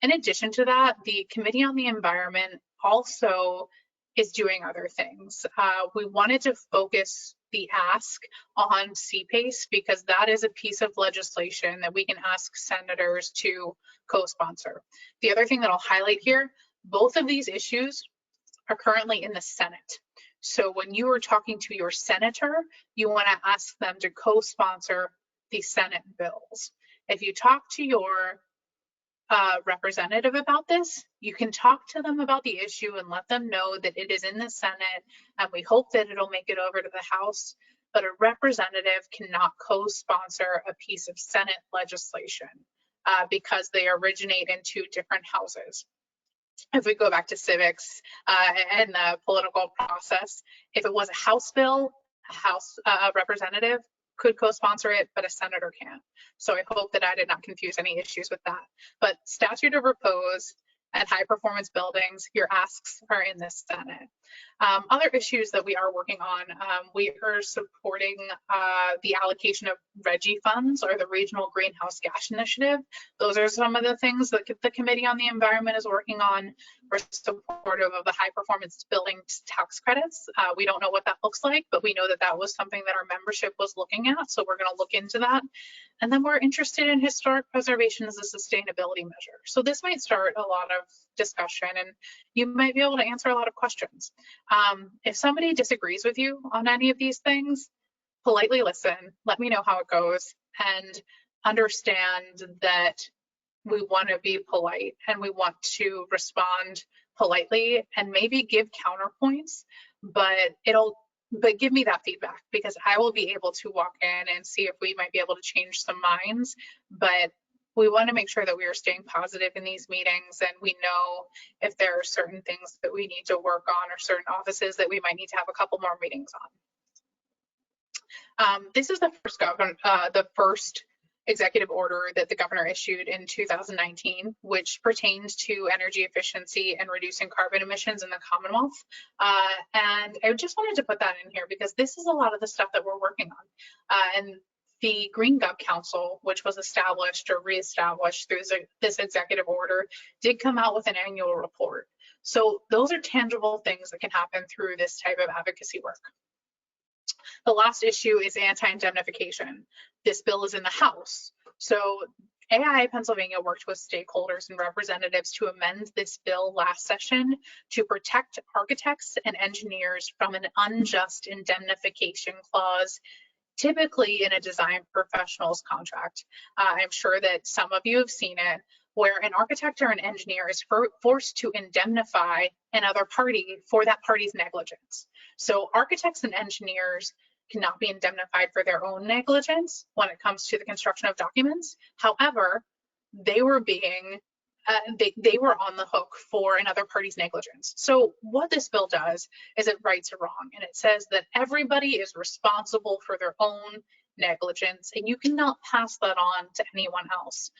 In addition to that, the Committee on the Environment also is doing other things. We wanted to focus the ask on CPACE because that is a piece of legislation that we can ask senators to co-sponsor. The other thing that I'll highlight here, both of these issues are currently in the Senate. So when you are talking to your senator, you want to ask them to co-sponsor the Senate bills. If you talk to your representative about this, you can talk to them about the issue and let them know that it is in the Senate and we hope that it'll make it over to the House, but a representative cannot co-sponsor a piece of Senate legislation because they originate in 2 different houses. If we go back to civics and the political process, if it was a House bill, a House representative could co-sponsor it, but a senator can't. So I hope that I did not confuse any issues with that. But statute of repose and high performance buildings, your asks are in the Senate. Other issues that we are working on, we are supporting the allocation of RGGI funds, or the Regional Greenhouse Gas Initiative. Those are some of the things that the Committee on the Environment is working on. We're supportive of the high performance buildings tax credits. We don't know what that looks like, but we know that that was something that our membership was looking at, so we're going to look into that. And then we're interested in historic preservation as a sustainability measure. So this might start a lot of discussion and you might be able to answer a lot of questions. If somebody disagrees with you on any of these things, politely listen, let me know how it goes, and understand that we want to be polite and we want to respond politely and maybe give counterpoints, but give me that feedback because I will be able to walk in and see if we might be able to change some minds. But we want to make sure that we are staying positive in these meetings, and we know if there are certain things that we need to work on or certain offices that we might need to have a couple more meetings on. This is the first executive order that the governor issued in 2019, which pertains to energy efficiency and reducing carbon emissions in the Commonwealth. And I just wanted to put that in here because this is a lot of the stuff that we're working on. And the Green Gov Council, which was established or reestablished through this executive order, did come out with an annual report. So those are tangible things that can happen through this type of advocacy work. The last issue is anti-indemnification. This bill is in the House. So AIA Pennsylvania worked with stakeholders and representatives to amend this bill last session to protect architects and engineers from an unjust indemnification clause, typically in a design professional's contract. I'm sure that some of you have seen it, where an architect or an engineer is forced to indemnify another party for that party's negligence. So architects and engineers cannot be indemnified for their own negligence when it comes to the construction of documents. However, they were being they were on the hook for another party's negligence. So what this bill does is it rights a wrong, and it says that everybody is responsible for their own negligence, and you cannot pass that on to anyone else.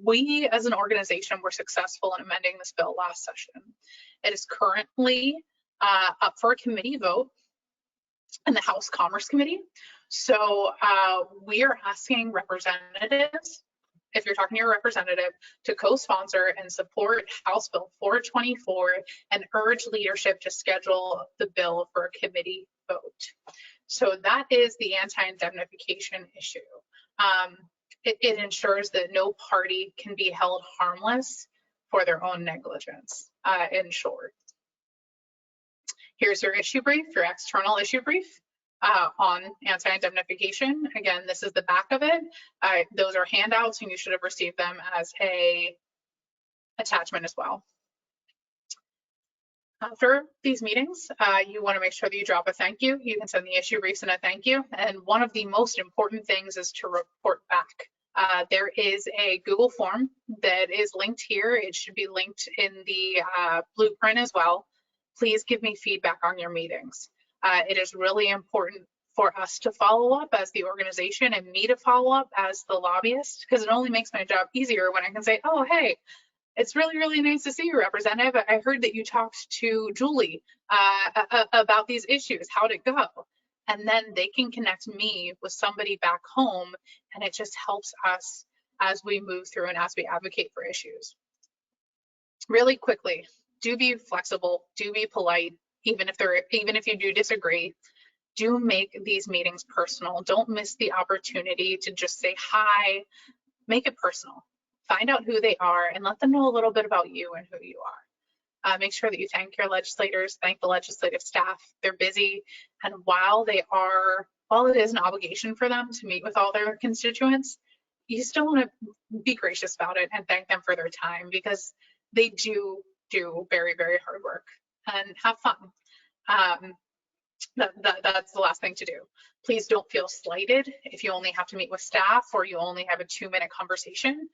We as an organization were successful in amending this bill last session. It is currently up for a committee vote in the House Commerce Committee. So we are asking representatives, if you're talking to your representative, to co-sponsor and support House Bill 424 and urge leadership to schedule the bill for a committee vote. So that is the anti-indemnification issue. It ensures that no party can be held harmless for their own negligence, in short. Here's your issue brief, your external issue brief on anti-indemnification. Again, this is the back of it. Those are handouts, and you should have received them as a attachment as well. After these meetings, you want to make sure that you drop a thank you. You can send the issue briefs and a thank you. And one of the most important things is to report back. There is a Google form that is linked here. It should be linked in the blueprint as well. Please give me feedback on your meetings. It is really important for us to follow up as the organization and me to follow up as the lobbyist, because it only makes my job easier when I can say, oh, hey, it's really, really nice to see you, Representative. I heard that you talked to Julie about these issues. How'd it go? And then they can connect me with somebody back home, and it just helps us as we move through and as we advocate for issues. Really quickly, do be flexible, do be polite, even if you do disagree. Do make these meetings personal. Don't miss the opportunity to just say hi. Make it personal. Find out who they are and let them know a little bit about you and who you are. Make sure that you thank your legislators, thank the legislative staff. They're busy, and while it is an obligation for them to meet with all their constituents, you still want to be gracious about it and thank them for their time, because they do very, very hard work, and have fun. That's the last thing to do. Please don't feel slighted if you only have to meet with staff or you only have a 2-minute conversation.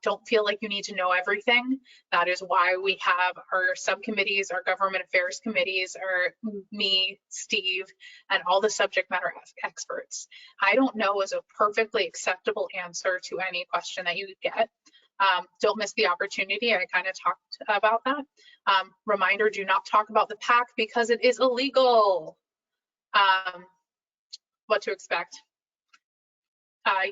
Don't feel like you need to know everything. That is why we have our subcommittees, our government affairs committees, or me, Steve, and all the subject matter experts. I don't know is a perfectly acceptable answer to any question that you get. Don't miss the opportunity. I kind of talked about that. Reminder, do not talk about the PAC because it is illegal. What to expect.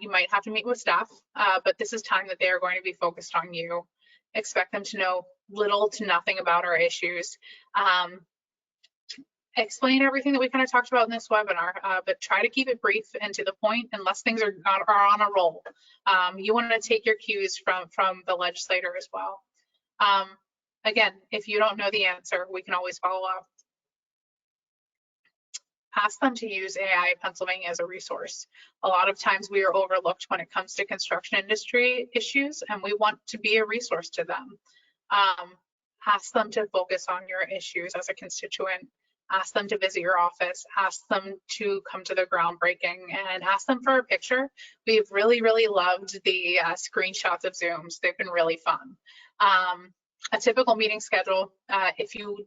You might have to meet with staff, but this is time that they are going to be focused on you. Expect them to know little to nothing about our issues. Explain everything that we kind of talked about in this webinar, but try to keep it brief and to the point unless things are on a roll. You want to take your cues from the legislator as well. Again, if you don't know the answer, we can always follow up. Ask them to use AIA Pennsylvania as a resource. A lot of times we are overlooked when it comes to construction industry issues, and we want to be a resource to them. Ask them to focus on your issues as a constituent. Ask them to visit your office, ask them to come to the groundbreaking, and ask them for a picture. We've really, really loved the screenshots of Zooms. They've been really fun. A typical meeting schedule, if you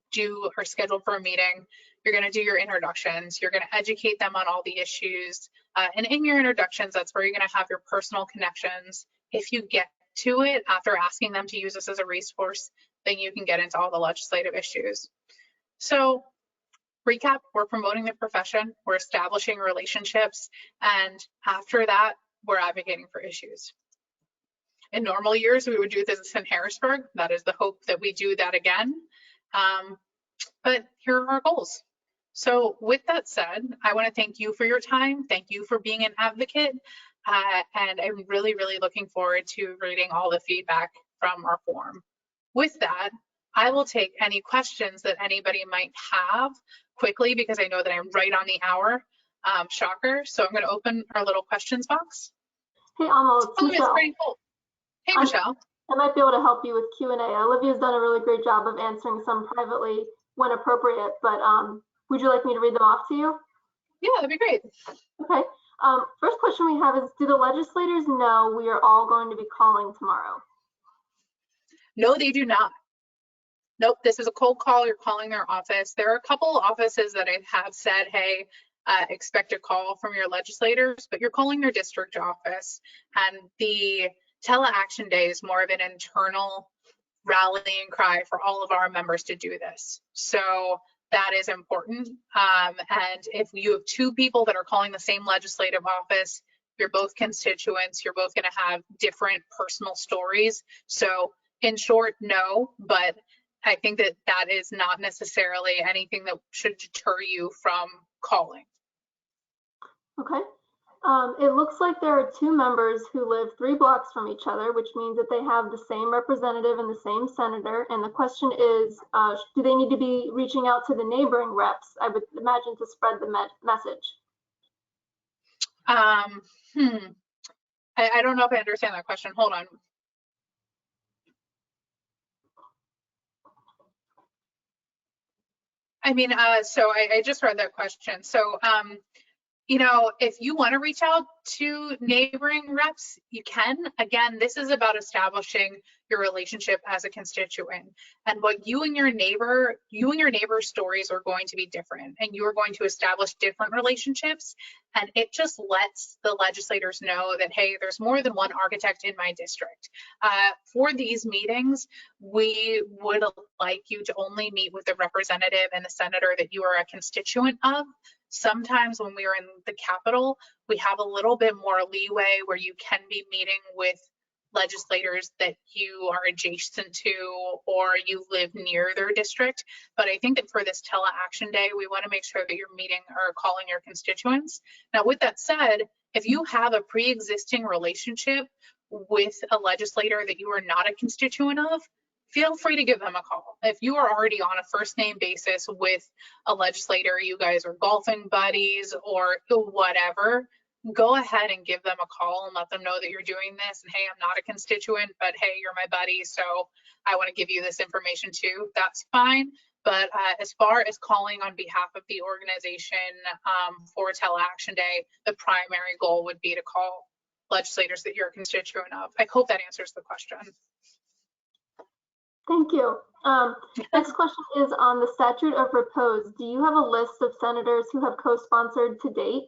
are scheduled for a meeting, you're going to do your introductions. You're going to educate them on all the issues. And in your introductions, that's where you're going to have your personal connections. If you get to it after asking them to use this as a resource, then you can get into all the legislative issues. So recap, we're promoting the profession, we're establishing relationships, and after that, we're advocating for issues. In normal years, we would do this in Harrisburg. That is the hope that we do that again. But here are our goals. So with that said, I want to thank you for your time. Thank you for being an advocate. And I'm really, really looking forward to reading all the feedback from our forum. With that, I will take any questions that anybody might have quickly because I know that I'm right on the hour. Shocker. So I'm going to open our little questions box. Hey, Amal, it's Michelle. It's pretty cool. Hey, Michelle. I might be able to help you with Q&A. Olivia's done a really great job of answering some privately when appropriate, but would you like me to read them off to you? Yeah, that'd be great. Okay. First question we have is, do the legislators know we are all going to be calling tomorrow? No, they do not. Nope, this is a cold call. You're calling their office. There are a couple offices that I have said, hey, expect a call from your legislators, but you're calling their district office. And the Tele Action Day is more of an internal rallying cry for all of our members to do this. So that is important. And if you have two people that are calling the same legislative office, you're both constituents, you're both going to have different personal stories. So in short, no, but I think that that is not necessarily anything that should deter you from calling. Okay. It looks like there are two members who live 3 blocks from each other, which means that they have the same representative and the same senator. And the question is, do they need to be reaching out to the neighboring reps? I would imagine to spread the message. I don't know if I understand that question. Hold on. I mean, so I just read that question. So, you know, if you want to reach out to neighboring reps, you can. Again, this is about establishing your relationship as a constituent, and what you and your neighbor's stories are going to be different, and you are going to establish different relationships. And it just lets the legislators know that, hey, there's more than one architect in my district. For these meetings, we would like you to only meet with the representative and the senator that you are a constituent of. Sometimes when we are in the Capitol, we have a little bit more leeway where you can be meeting with legislators that you are adjacent to or you live near their district. But I think that for this Tele Action Day, we want to make sure that you're meeting or calling your constituents. Now, with that said, if you have a pre-existing relationship with a legislator that you are not a constituent of, feel free to give them a call. If you are already on a first name basis with a legislator, you guys are golfing buddies or whatever, go ahead and give them a call and let them know that you're doing this. And hey, I'm not a constituent, but hey, you're my buddy, so I want to give you this information too. That's fine. But as far as calling on behalf of the organization for Tele Action Day, the primary goal would be to call legislators that you're a constituent of. I hope that answers the question. Thank you. Next question is on the statute of repose. Do you have a list of senators who have co-sponsored to date?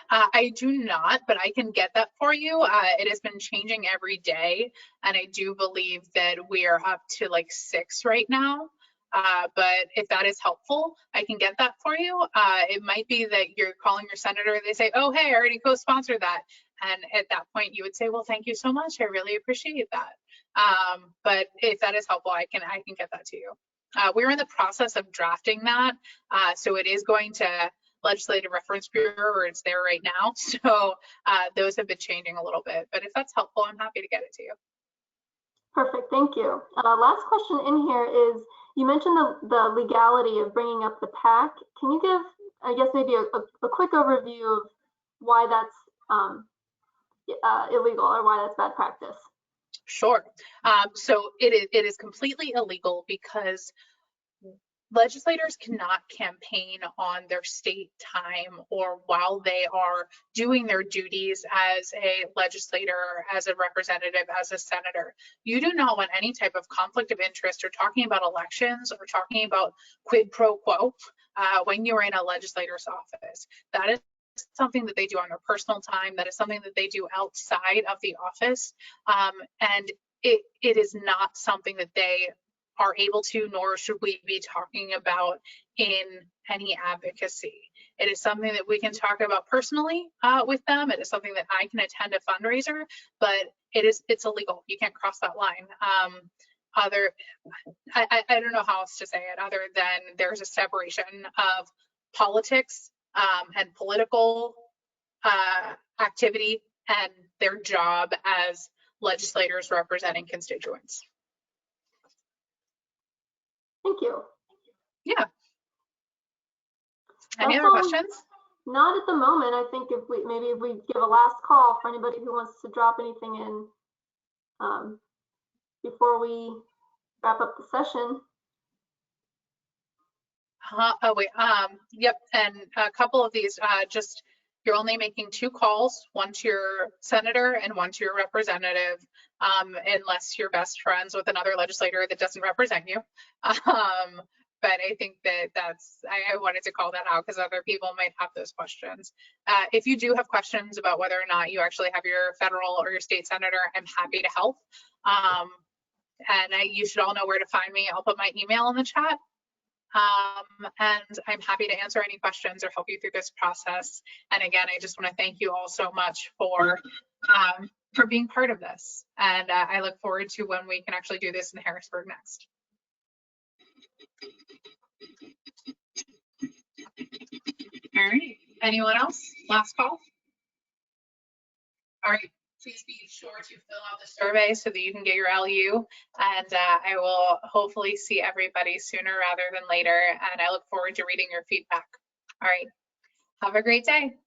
I do not, but I can get that for you. It has been changing every day, and I do believe that we are up to like 6 right now. But if that is helpful, I can get that for you. It might be that you're calling your senator, they say, oh, hey, I already co-sponsored that. And at that point, you would say, well, thank you so much. I really appreciate that. But if that is helpful, I can get that to you. We're in the process of drafting that. So it is going to Legislative Reference Bureau, or it's there right now. So those have been changing a little bit. But if that's helpful, I'm happy to get it to you. Perfect, thank you. Last question in here is, you mentioned the legality of bringing up the PAC. Can you give, I guess, maybe a quick overview of why that's illegal or why that's bad practice? Sure. So it is completely illegal because legislators cannot campaign on their state time or while they are doing their duties as a legislator, as a representative, as a senator. You do not want any type of conflict of interest or talking about elections or talking about quid pro quo when you're in a legislator's office. That is something that they do on their personal time. That is something that they do outside of the office. And it is not something that they are able to, nor should we be talking about in any advocacy. It is something that we can talk about personally with them. It is something that I can attend a fundraiser, but it's illegal. You can't cross that line. I don't know how else to say it other than there's a separation of politics and political activity and their job as legislators representing constituents. Thank you. Yeah. Any other questions? Not at the moment. I think if we give a last call for anybody who wants to drop anything in before we wrap up the session. Oh wait, yep, and a couple of these, just you're only making 2 calls, one to your senator and one to your representative, unless you're best friends with another legislator that doesn't represent you. But I think I wanted to call that out because other people might have those questions. If you do have questions about whether or not you actually have your federal or your state senator, I'm happy to help. And you should all know where to find me. I'll put my email in the chat. And I'm happy to answer any questions or help you through this process. And again, I just want to thank you all so much for being part of this. And I look forward to when we can actually do this in Harrisburg next. All right, anyone else? Last call? All right, please be sure to fill out the survey so that you can get your LU. And I will hopefully see everybody sooner rather than later. And I look forward to reading your feedback. All right, have a great day.